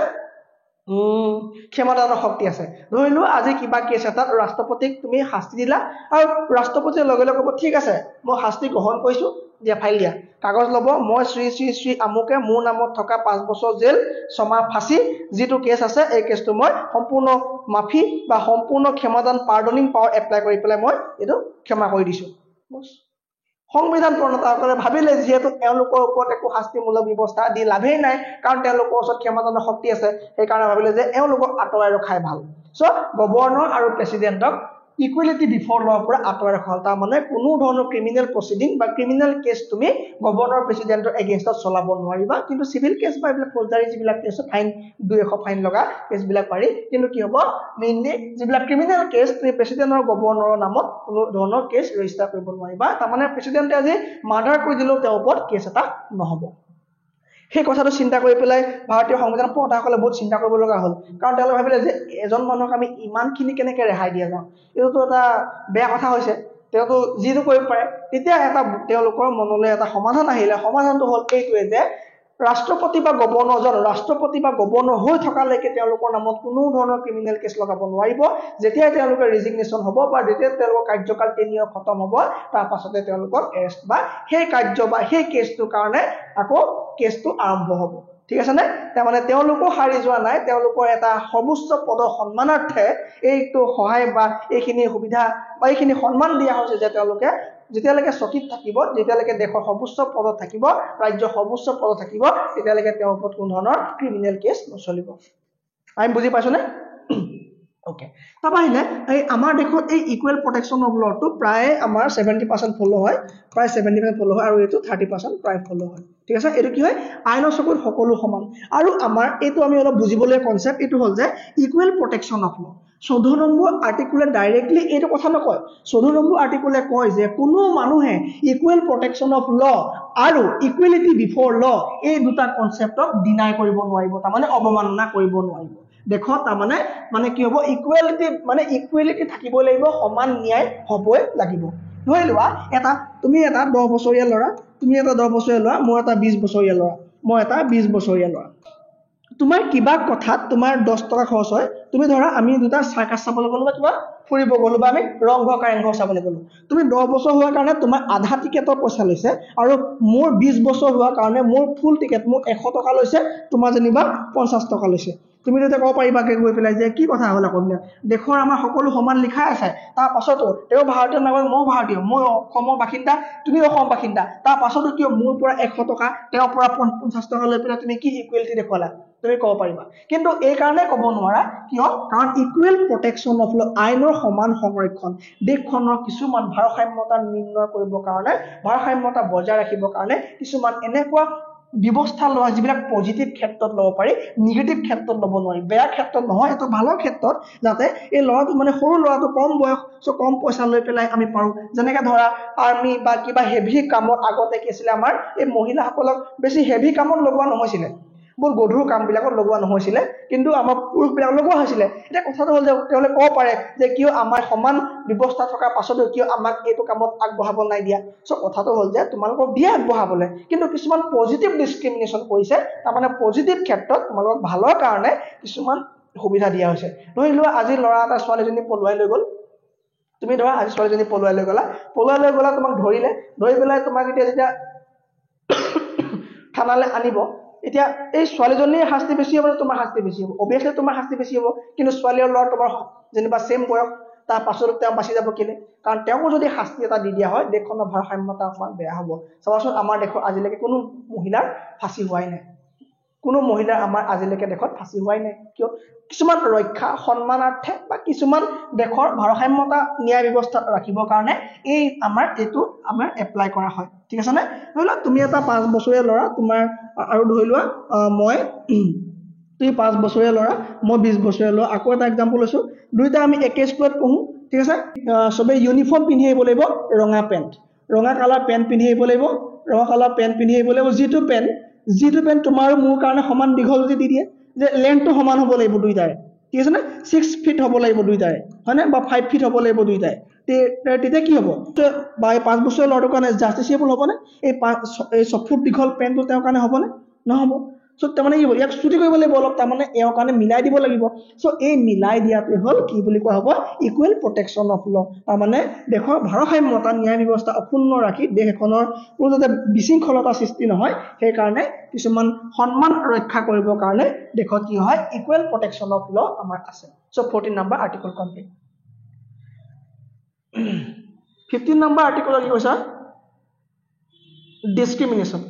ক্ষমাদানৰ শক্তি আছে ধৰিলো আজি কিবা কেছ এটাত ৰাষ্ট্ৰপতিক তুমি শাস্তি দিলা আৰু ৰাষ্ট্ৰপতিয়ে লগে লগে ক'ব ঠিক আছে মই শাস্তি গ্ৰহণ কৰিছো দিয়া ফাইল দিয়া কাগজ ল'ব মই শ্ৰী শ্ৰী শ্ৰী আমুকে মোৰ নামত থকা 5 বছৰ জেল 6 মাহ ফাঁসি যিটো কেছ আছে এই কেছটো মই সম্পূৰ্ণ মাফি বা সম্পূৰ্ণ ক্ষমাদান পাৰ্ডনিং পাৱাৰ এপ্লাই কৰি পেলাই মই এইটো ক্ষমা কৰি দিছো সংবিধান প্ৰণেতাসকলে ভাবিলে যিহেতু তেওঁলোকৰ ওপৰত একো শাস্তিমূলক ব্যৱস্থা দি লাভেই নাই কাৰণ তেওঁলোকৰ ওচৰত ক্ষমতানৰ শক্তি আছে সেইকাৰণে ভাবিলে যে এওঁলোকক আঁতৰাই ৰখাই ভাল সো গভৰ্ণৰ আৰু প্ৰেসিডেন্টক ইকুৱেলিটি বিফৰ ল পৰা আঁতৰাই ৰখা তাৰ মানে কোনো ধৰণৰ ক্ৰিমিনেল প্ৰসিডিং বা ক্ৰিমিনেল কেছ তুমি গভৰ্ণৰ প্ৰেসিডেন্টৰ এগেইনষ্টত চলাব নোৱাৰিবা কিন্তু সিভিল কেছ বা এইবিলাক ফৌজদাৰী যিবিলাক কেছ ফাইন 200 ফাইন লগা কেছবিলাক পাৰি কিন্তু কি হ'ব মেইনলি যিবিলাক ক্ৰিমিনেল কেছ তুমি প্ৰেসিডেন্ট আৰু গভৰ্ণৰৰ নামত কোনো ধৰণৰ কেছ ৰেজিষ্টাৰ কৰিব নোৱাৰিবা তাৰ মানে প্ৰেসিডেন্টে আজি মাৰ্ডাৰ কৰি দিলেও তেওঁৰ ওপৰত কেছ এটা নহব সেই কথাটো চিন্তা কৰি পেলাই ভাৰতীয় সংবিধান প্ৰণেতাসকলে বহুত চিন্তা কৰিব লগা হ'ল কাৰণ তেওঁলোকে ভাবিলে যে এজন মানুহক আমি ইমানখিনি কেনেকৈ ৰেহাই দিয়া যাওঁ এইটো এটা বেয়া কথা হৈছে তেওঁতো যিটো কৰিব পাৰে তেতিয়া এটা তেওঁলোকৰ মনলৈ এটা সমাধান আহিলে সমাধানটো হ'ল এইটোৱে যে ৰাষ্ট্ৰপতি বা গভৰ্ণৰ হৈ থকালৈকে তেওঁলোকৰ নামত কোনো ধৰণৰ ক্ৰিমিনেল কেছ লগাব নোৱাৰিব যেতিয়া তেওঁলোকৰ ৰেজিগনেশ্যন হ'ব বা যেতিয়া তেওঁলোকৰ কাৰ্যকাল 3 ইয়াৰ খতম হ'ব তাৰ পাছতে তেওঁলোকক এৰেষ্ট বা সেই কাৰ্য বা সেই কেছটোৰ কাৰণে আকৌ কেছটো আৰম্ভ হ'ব ঠিক আছে নে তাৰ মানে তেওঁলোকো হাৰি যোৱা নাই তেওঁলোকৰ এটা সৰ্বোচ্চ পদৰ সন্মানাৰ্থে এইটো সহায় বা এইখিনি সুবিধা বা এইখিনি সন্মান দিয়া হৈছে যে তেওঁলোকে যেতিয়ালৈকে চকিত থাকিব যেতিয়ালৈকে দেশৰ সৰ্বোচ্চ পদত থাকিব ৰাজ্যৰ সৰ্বোচ্চ পদত থাকিব তেতিয়ালৈকে তেওঁৰ ওপৰত কোনো ধৰণৰ ক্ৰিমিনেল কেছ নচলিব আমি বুজি পাইছো নে ওকে তাৰ বাহিৰে এই আমাৰ দেখত এই ইকুৱেল প্ৰটেকচন অফ লটো প্ৰায় আমাৰ 70% ফলো হয় প্ৰায় 70% ফলো হয় আৰু এইটো 30% প্ৰায় ফলো হয় ঠিক আছে এইটো কি হয় আইনৰ চকুত সকলো সমান আৰু আমাৰ এইটো আমি অলপ বুজিবলৈ কনসেপ্ট এইটো হ'ল যে equal protection of law 14 number আৰ্টিকুলে directly এইটো কথা নকয় 14 নম্বৰ আৰ্টিকুলে কয় যে কোনো মানুহে ইকুৱেল প্ৰটেকচন অফ ল আৰু ইকুৱেলিটি বিফৰ ল এই দুটা কনসেপ্টক ডিনাই কৰিব নোৱাৰিব তাৰ মানে অৱমাননা কৰিব নোৱাৰিব দেখো তাৰ মানে কি হ'ব ইকুৱেলিটি থাকিব লাগিব সমান ন্যায় হ'বই লাগিব ধৰি লোৱা তুমি এটা 10 বছৰীয়া ল'ৰা তুমি এটা 10 বছৰীয়া ল'ৰা মই এটা 20 বছৰীয়া ল'ৰা মই এটা 20 বছৰীয়া ল'ৰা তোমাৰ কিবা কথাত তোমাৰ 10 টকা খৰচ হয় তুমি ধৰা আমি দুটা সাৰ্কাস চাবলৈ গলো বা কিবা ফুৰিব গলো বা আমি ৰংঘৰ কাৰেংঘৰ চাবলৈ গলো তুমি 10 বছৰ হোৱাৰ কাৰণে তোমাৰ আধা টিকেটৰ পইচা লৈছে আৰু মোৰ 20 বছৰ হোৱাৰ কাৰণে মোৰ ফুল টিকেট মোৰ 100 টকা লৈছে তোমাৰ যেনিবা 50 টকা লৈছে তুমি যদি ক'ব পাৰিবা কে গৈ পেলাই যে কি কথা হ'ল আকৌবিলাক দেখৰ আমাৰ সকলো সমান লিখা আছে তাৰ পাছতো তেওঁ ভাৰতীয় নাগৰিক মই ভাৰতীয় মই অসমৰ বাসিন্দা তুমি অসমৰ বাসিন্দা তাৰ পাছতো কিয় মোৰ পৰা 100 টকা তেওঁৰ পৰা 50 টকা লৈ পেলাই তুমি কি ইকুৱেলিটি দেখুৱালা তুমি ক'ব পাৰিবা কিন্তু এই কাৰণে ক'ব নোৱাৰা কিয় কাৰণ ইকুৱেল প্ৰটেকচন অফ ল আইনৰ সমান সংৰক্ষণ দেশখনৰ কিছুমান ভাৰসাম্যতা নিৰ্ণয় কৰিবৰ কাৰণে ভাৰসাম্যতা বজাই ৰাখিবৰ কাৰণে কিছুমান এনেকুৱা ব্যৱস্থা লোৱা যিবিলাক পজিটিভ ক্ষেত্ৰত ল'ব পাৰি নিগেটিভ ক্ষেত্ৰত ল'ব নোৱাৰি বেয়া ক্ষেত্ৰত নহয় এটো ভালৰ ক্ষেত্ৰত যাতে এই ল'ৰাটো মানে সৰু ল'ৰাটো কম বয়স কম পইচা লৈ পেলাই আমি পাৰো যেনেকৈ ধৰা আৰ্মি বা কিবা হেভি কামত আগতে কি আছিল আমাৰ এই মহিলাসকলক বেছি হেভি কামত লগোৱা নহৈছিল বহুত গধুৰ কামবিলাকত লগোৱা নহৈছিল কিন্তু আমাৰ পুৰুষবিলাক লগোৱা হৈছিল এটা কথাটো হ'ল যে তেওঁলোকে ক'ব পাৰে যে কিয় আমাৰ সমান ব্যৱস্থা থকা পাছতো কিয় আমাক এইটো কামত আগবঢ়াব নাই দিয়া সো কথাটো হ'ল যে তোমালোকক দিয়ে আগবঢ়াবলৈ কিন্তু কিছুমান পজিটিভ ডিসক্ৰিমিনেশন কৰিছে তাৰ মানে পজিটিভ ক্ষেত্ৰত তোমালোকক ভালৰ কাৰণে কিছুমান সুবিধা দিয়া হৈছে ধৰি লোৱা আজি ল'ৰা এটা ছোৱালীজনী পলুৱাই লৈ গ'ল তুমি ধৰা আজি ছোৱালীজনী পলুৱাই লৈ গ'লা তোমাক ধৰি পেলাই তোমাক যেতিয়া থানালৈ আনিব এতিয়া এই ছোৱালীজনীৰ শাস্তি বেছি হ'ব তোমাৰ শাস্তি বেছি হ'ব অবিয়াসলি তোমাৰ শাস্তি বেছি হ'ব কিন্তু ছোৱালী আৰু ল'ৰা তোমাৰ যেনিবা সেম বয়স তাৰ পাছত তেওঁ বাচি যাব কেলে কাৰণ তেওঁকো যদি শাস্তি এটা দি দিয়া হয় দেশখনৰ ভাৰসাম্যতা অকমান বেয়া হ'ব চাবাচোন আমাৰ দেশত আজিলৈকে কোনো মহিলাৰ ফাঁসি হোৱাই নাই কোনো মহিলা আমাৰ আজিলৈকে দেশত ফাঁসি হোৱাই নাই কিয় কিছুমান ৰক্ষা সন্মানাৰ্থে বা কিছুমান দেশৰ ভাৰসাম্যতা ন্যায় ব্যৱস্থা ৰাখিবৰ কাৰণে এই আমাৰ এইটো আমাৰ এপ্লাই কৰা হয় ঠিক আছে নে ধৰি লোৱা তুমি এটা 5 বছৰীয়া ল'ৰা তোমাৰ আৰু ধৰি লোৱা মই তুমি 5 বছৰীয়া ল'ৰা মই 20 বছৰীয়া ল'ৰা আকৌ এটা এক্সাম্পল লৈছো দুইটা আমি একে স্কুলত পঢ়ো ঠিক আছে সবে ইউনিফৰ্ম পিন্ধি আহিব লাগিব ৰঙা কালাৰ পেন্ট পিন্ধি আহিব লাগিব যিটো পেন্ট তোমাৰ মোৰ কাৰণে সমান দীঘল যদি দি দিয়ে যে লেন্থটো সমান হ'ব লাগিব দুইটাৰে ঠিক আছে না 6 ফিট হ'ব লাগিব দুইটাৰে হয়নে বা 5 ফিট হ'ব লাগিব দুইটাৰে তেতিয়া কি হ'ব বা 5 বছৰীয়া ল'ৰাটোৰ কাৰণে জাস্টিসিয়েবল হ'বনে এই 6 ফুট দীঘল পেন্টটো তেওঁৰ কাৰণে হ'বনে নহ'ব সো তাৰমানে কি হ'ব ইয়াক ছুটি কৰিব লাগিব অলপ তাৰমানে এওঁৰ কাৰণে মিলাই দিব লাগিব সো এই মিলাই দিয়াটোৱে হ'ল কি বুলি কোৱা হ'ব ইকুৱেল প্ৰটেকশ্যন অফ ল তাৰমানে দেশৰ ভাৰসাম্যতা ন্যায় ব্যৱস্থা অক্ষুণ্ণ ৰাখি দেশ এখনৰ কোনো যাতে বিশৃংখলতা সৃষ্টি নহয় সেই কাৰণে কিছুমান সন্মান ৰক্ষা কৰিবৰ কাৰণে দেশত কি হয় ইকুৱেল প্ৰটেকশ্যন অফ ল আমাৰ আছে so 14 number article complete 15 number article কি কৈছা ডিসক্ৰিমিনেশন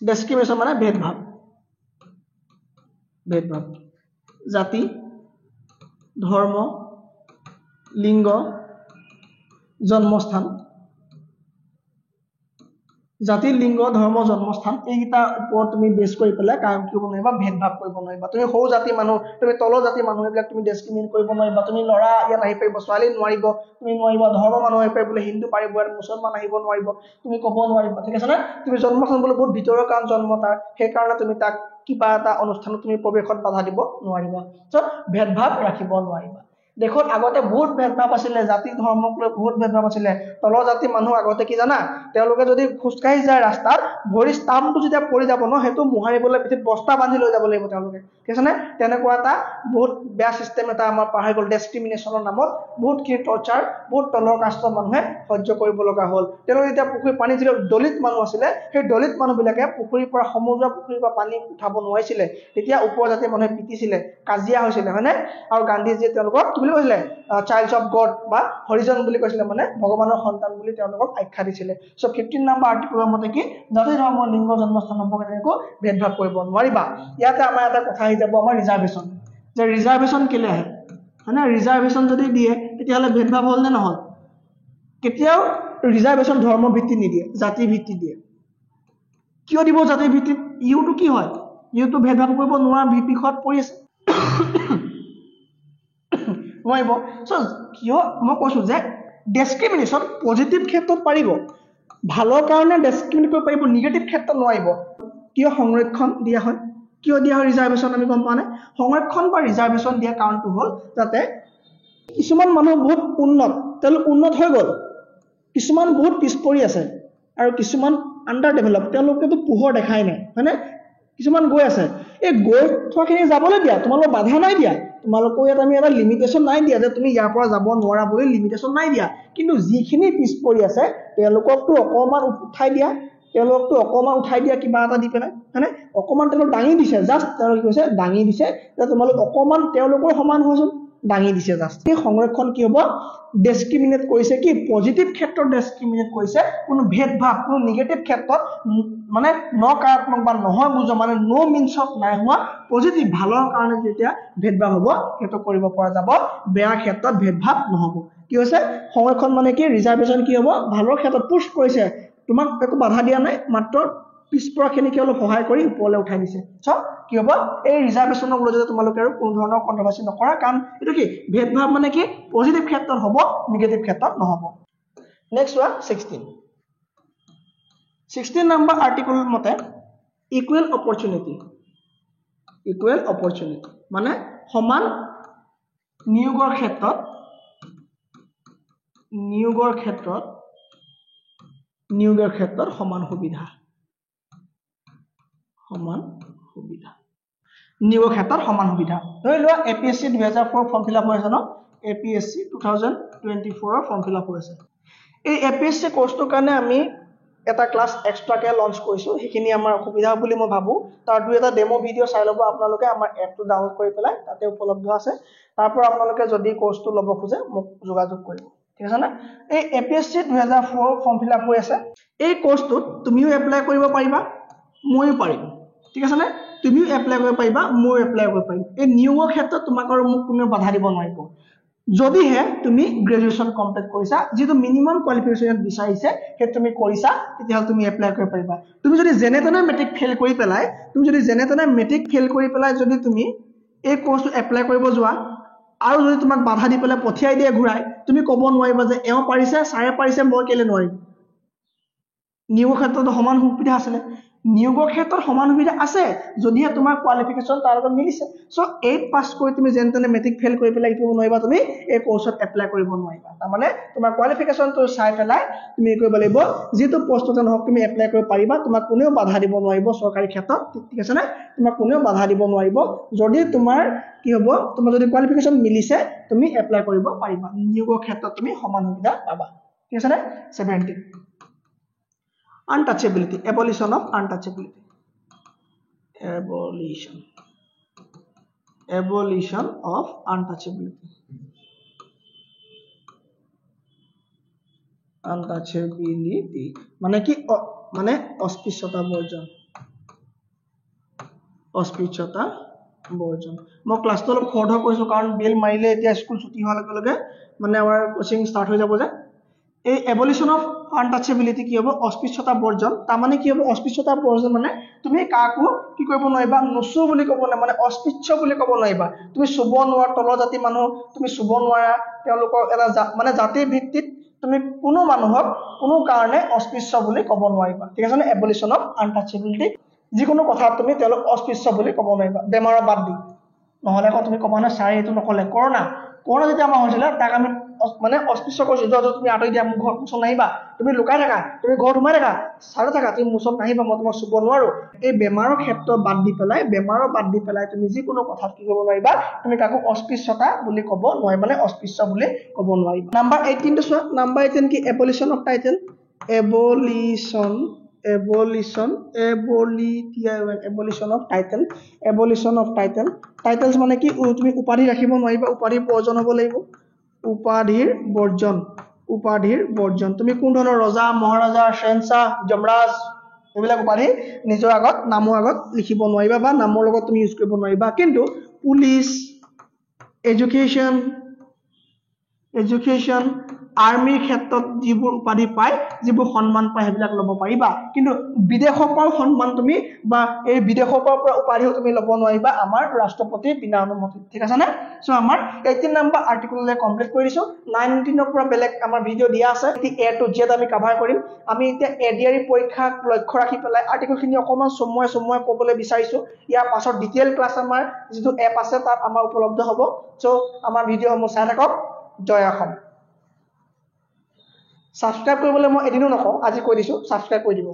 ডিসক্ৰিমিনেশন মানে भेदभाव জাতি ধৰ্ম লিংগ জন্মস্থান জাতি লিংগ ধৰ্ম জন্মস্থান এইটা ওপৰত তুমি বেছ কৰি পেলাই কাম কৰিব নোৱাৰিবা भेदभाव কৰিব নোৱাৰিবা তুমি হৌ জাতি মানুহ তুমি তল জাতি মানুহ এইবিলাক তুমি ডিসক্রিমিনেট কৰিব নোৱাৰিবা তুমি লৰা ইয়াত আহি পাৰিব ছোৱালী নোৱাৰিব তুমি নোৱাৰিবা ধৰ্ম মানুহ আহি পাৰিব হিন্দু পাৰিব আৰু মুছলমান আহিব নোৱাৰিব তুমি ক'ব নোৱাৰিবা ঠিক আছে না তুমি জন্মস্থান বলে বহুত ভিতৰৰ কাৰণ জন্ম তাৰ সেই কাৰণে তুমি তাক কিবা এটা অনুষ্ঠানত তুমি প্ৰৱেশত বাধা দিব নোৱাৰিবা সো भेदभाव ৰাখিব নোৱাৰিবা দেখত আগতে বহুত भेदभाव আছিল জাতি ধৰ্মক লৈ বহুত भेदभाव আছিল তল জাতি মানুহ আগতে কি জানা তেওঁলোকে যদি খুচকাই যায় ৰাস্তাত ভৰি স্টাম্পটো যেতিয়া পৰি যাব ন হেতু মুহাৰিবলৈ পিছত বস্তা বান্ধি লৈ যাব লাগিব তেওঁলোকে ঠিক আছে না তেনেকুৱা এটা বহুত বেয়া সিস্টেম এটা আমাৰ পাহাই গল ডিসক্ৰিমিনেশনৰ নামত বহুত কি টৰ্চাৰ বহুত তলৰ কাষ্টৰ মানুহে সহ্য কৰিব লগা হ'ল তেওঁলোকে যেতিয়া পুখুৰী পানী যিটো দলিত মানুহ আছিল সেই দলিত মানুহবিলাকে পুখুৰীৰ পৰা সমুদ্ৰ পুখুৰীৰ পৰা পানী উঠাব নোৱাৰিছিল তেতিয়া উপজাতি মানুহে পিটিছিল কাজিয়া হৈছিল হয়নে আৰু গান্ধীজীয়ে তেওঁলোকক কি বুলি কৈছিল চাইল্ডস অফ গড বা হৰিজন বুলি কৈছিল মানে ভগৱানৰ সন্তান বুলি তেওঁলোকক আখ্যা দিছিল সো 15 নম্বৰ আৰ্টিকলৰ মতে কি জাতি ধৰ্ম লিংগ জন্মস্থান সম্পৰ্কে একো भेदभाव কৰিব নোৱাৰিবা ইয়াতে আমাৰ এটা কথা আহি যাব আমাৰ ৰিজাৰ্ভেশন যে ৰিজাৰ্ভেশন কেলে আহে হয়নে ৰিজাৰ্ভেশন যদি দিয়ে তেতিয়াহলে भेदभाव হ'ল নে নহল কেতিয়াও ৰিজাৰ্ভেশন ধৰ্ম ভিত্তি নিদিয়ে জাতি ভিত্তি দিয়ে কিয় দিব জাতি ভিত্তি ইউটো কি হয় ইউটো भेदभाव কৰিব নোৱাৰা বিপক্ষত পৰি আছে নোৱাৰিব সো কিয় মই কৈছো যে ডিসক্ৰিমিনেশন পজিটিভ ক্ষেত্ৰত পাৰিব ভালৰ কাৰণে ডিসক্ৰিমিনেট কৰিব পাৰিব নেগেটিভ ক্ষেত্ৰত নোৱাৰিব কিয় সংৰক্ষণ দিয়া হয় কিয় দিয়া হয় ৰিজাৰ্ভেশন আমি গম পোৱা নাই সংৰক্ষণ বা ৰিজাৰ্ভেশন দিয়া কাৰণটো হ'ল যাতে কিছুমান মানুহ বহুত উন্নত হৈ গ'ল কিছুমান বহুত পিছ পৰি আছে আৰু কিছুমান আন্ডাৰ ডেভেলপ তেওঁলোকেতো পোহৰ দেখাই নাই হয়নে কিছুমান গৈ আছে এই গৈ থোৱাখিনি যাবলৈ দিয়া তোমালোক বাধা নাই দিয়া তোমালোকৰ ইয়াত আমি এটা লিমিটেশন নাই দিয়া যে তুমি ইয়াৰ পৰা যাব নোৱাৰা বুলি লিমিটেশন নাই দিয়া কিন্তু যিখিনি পিছ পৰি আছে তেওঁলোককটো অকমান উঠাই দিয়া কিবা এটা দি পেলাই হয়নে অকমান তেওঁলোক দাঙি দিছে জাস্ট তেওঁলোক কৈছে দাঙি দিছে যে তোমালোক অকমান তেওঁলোকৰ সমান হোৱাচোন দাঙি দিছে জাস্ট এই সংৰক্ষণ কি হ'ব ডিসক্ৰিমিনেট কৰিছে কি পজিটিভ ক্ষেত্ৰত ডিসক্ৰিমিনেট কৰিছে কোনো भेदभाव কোনো নেগেটিভ ক্ষেত্ৰত মানে নকাৰাত্মক বা নহয় বুজো মানে নো মিন্স অফ নাই হোৱা পজিটিভ ভালৰ কাৰণে যেতিয়া भेदभाव হ'ব হেতু কৰিব পৰা যাব বেয়া ক্ষেত্ৰত भेदभाव নহব কি হৈছে সংৰক্ষণ মানে কি ৰিজাৰ্ভেশন কি হ'ব ভালৰ ক্ষেত্ৰত পুশ কৰিছে তোমাক একো বাধা দিয়া নাই মাত্ৰ পিছপৰাখিনিকে অলপ সহায় কৰি ওপৰলৈ উঠাই দিছে সো কি হ'ব এই ৰিজাৰ্ভেশনক লৈ যদি তোমালোকে আৰু কোনো ধৰণৰ কন্ট্ৰভাৰ্সি নকৰা কাৰণ এটো কি भेदभाव মানে কি পজিটিভ ক্ষেত্ৰত হ'ব নেগেটিভ ক্ষেত্ৰত নহব নেক্সট ওয়ান 16 নম্বৰ আৰ্টিকল মতে ইকুৱেল অপৰচুনিটি মানে সমান নিয়োগৰ ক্ষেত্ৰত সমান সুবিধা নিয়োগৰ ক্ষেত্ৰত সমান সুবিধা ধৰি লোৱা এপিএসসি 2004 ফৰ্ম ফিল আপ হৈছে ন এপিএসসি 2024 ফৰ্ম ফিল আপ হৈছে এই এপিএসসি কোৰ্সটোৰ কাৰণে আমি এটা ক্লাস এক্সট্ৰাকে লঞ্চ কৰিছো সেইখিনি আমাৰ সুবিধা বুলি মই ভাবো তাৰ দুই এটা ডেমো ভিডিও চাই ল'ব আপোনালোকে আমাৰ এপটো ডাউনলোড কৰি পেলাই তাতে উপলব্ধ আছে তাৰ পৰা আপোনালোকে যদি কোৰ্সটো ল'ব খোজে মোক যোগাযোগ কৰিব ঠিক আছে না এই এপিএসসি 2004 ফৰ্ম ফিল আপ হৈ আছে এই কোৰ্সটোত তুমিও এপ্লাই কৰিব পাৰিবা মইও পাৰিম ঠিক আছে না তুমিও এপ্লাই কৰিব পাৰিবা মইও এপ্লাই কৰিব পাৰিম এই নিয়োগৰ ক্ষেত্ৰত তোমাক আৰু মোক কোনো বাধা দিব নোৱাৰিব যদি হে তুমি গ্ৰেজুৱেচন কমপ্লিট কৰিছা যেটো মিনিমাম কোৱালিফিকেশন বিচাৰিছে হে তুমি কৰিছা তেতিয়া তুমি এপ্লাই কৰিব পাৰিবা তুমি যদি জেনেতনে মেট্ৰিক ফেল কৰি পেলাই যদি তুমি এই কোৰ্সটো এপ্লাই কৰিব যোৱা আৰু যদি তোমাক বাধা দি পেলাই পঠিয়াই দিয়ে ঘুৰাই তুমি ক'ব নোৱাৰিবা যে এও পাৰিছে ছাৰে পাৰিছে মই কেলে নোৱাৰিম নিয়োগৰ ক্ষেত্ৰত সমান সুবিধা আছিলে নিয়োগৰ ক্ষেত্ৰত সমান সুবিধা আছে যদিহে তোমাৰ কোৱালিফিকেশ্যন তাৰ লগত মিলিছে সো 8 পাছ কৰি তুমি যেন তেনে মেট্ৰিক ফেল কৰি পেলাই কি নোৱাৰিবা তুমি এই কোৰ্সত এপ্লাই কৰিব নোৱাৰিবা তাৰ মানে তোমাৰ কোৱালিফিকেশ্যনটো চাই পেলাই তুমি কৰিব লাগিব যেটো পোষ্টতে নহক তুমি এপ্লাই কৰিব পাৰিবা তোমাক কোনেও বাধা দিব নোৱাৰিব চৰকাৰী ক্ষেত্ৰত ঠিক আছে না তোমাক কোনেও বাধা দিব নোৱাৰিব যদি তোমাৰ কি হ'ব তোমাৰ যদি কোৱালিফিকেশ্যন মিলিছে তুমি এপ্লাই কৰিব পাৰিবা নিয়োগৰ ক্ষেত্ৰত তুমি সমান সুবিধা পাবা ঠিক আছে না 17 untouchability abolition of untouchability abolition of untouchability মানে কি মানে অস্পৃশ্যতা বৰ্জন মই ক্লাছটো অলপ খৰধ কৰিছো কাৰণ বেল মাৰিলে এতিয়া স্কুল ছুটি হোৱাৰ লগে লগে মানে আমাৰ কোচিং ষ্টাৰ্ট হৈ যাব যে এই এবলিশন অফ আনটাচেবিলিটি কি হ'ব অস্পৃশ্যতা বৰ্জন তাৰ মানে কি হ'ব অস্পৃশ্যতা বৰ্জন মানে তুমি কাকো কি কৰিব নোৱাৰিবা নসু বুলি ক'ব না মানে অস্পৃশ্য বুলি ক'ব নোৱাৰিবা তুমি চুব নোৱাৰা তলজাতি মানুহ তুমি চুব নোৱাৰা তেওঁলোকৰ এটা মানে জাতি ভিত্তিত তুমি কোনো মানুহক কোনো কাৰণে অস্পৃশ্য বুলি ক'ব নোৱাৰিবা ঠিক আছে না এবলিশন অফ আনটাচেবিলিটি যিকোনো কথা তুমি তেওঁলোক অস্পৃশ্য বুলি ক'ব নোৱাৰিবা বেমাৰৰ বাদ দি নহলে আকৌ তুমি ক'বা না ছাৰ এইটো নকলে কৰোনা যেতিয়া আমাৰ হৈছিল তাক আমি মানে অস্পৃশ্য কৰিছো যদি তুমি আঁতৰি দিয়া মোৰ ঘৰত মুছল নাহিবা তুমি লুকাই থাকা তুমি ঘৰত সোমাই থাকা চালে থাকা তুমি মুছল নাহিবা মই তোমাক চুব নোৱাৰো এই বেমাৰৰ ক্ষেত্ৰ বাদ দি পেলাই তুমি যিকোনো কথাত কি ক'ব নোৱাৰিবা তুমি কাকো অস্পৃশ্যতা বুলি ক'ব নোৱাৰিবা মানে অস্পৃশ্য বুলি ক'ব নোৱাৰিবা নাম্বাৰ 18 টো চোৱা নাম্বাৰ 18 কি abolition of title abolition of title titles মানে কি তুমি উপাধি ৰাখিব নোৱাৰিবা উপাধিৰ বৰ্জন হ'ব লাগিব উপাধিৰ বৰ্জন তুমি কোন ধৰণৰ ৰজা মহাৰাজা শ্বেনশাহ যমৰাজ এইবিলাক উপাধি নিজৰ আগত নামৰ আগত লিখিব নোৱাৰিবা বা নামৰ লগত তুমি ইউজ কৰিব নোৱাৰিবা কিন্তু পুলিচ এডুকেশ্যন আৰ্মিৰ ক্ষেত্ৰত যিবোৰ উপাধি পায় যিবোৰ সন্মান পায় সেইবিলাক ল'ব পাৰিবা কিন্তু বিদেশৰ পৰা সন্মান তুমি বা এই বিদেশৰ পৰা উপাধিও তুমি ল'ব নোৱাৰিবা আমাৰ ৰাষ্ট্ৰপতিৰ বিনা অনুমতি ঠিক আছে না সো আমাৰ 18 নম্বৰ আৰ্টিকললে কমপ্লিট কৰি দিছো 19 ৰ পৰা বেলেগ আমাৰ ভিডিও দিয়া আছে এ টু জেড আমি কভাৰ কৰিম আমি এতিয়া এডিআৰই পৰীক্ষাক লক্ষ্য ৰাখি পেলাই আৰ্টিকলখিনি অকমান সময় ক'বলৈ বিচাৰিছো ইয়াৰ পাছত ডিটেইল ক্লাছ আমাৰ যিটো এপ আছে তাত আমাৰ উপলব্ধ হ'ব সো আমাৰ ভিডিওসমূহ চাই থাকক জয় অসম সাবস্ক্ৰাইব কৰিবলৈ মই এদিনো নকওঁ আজি কৈ দিছো সাবস্ক্ৰাইব কৰি দিব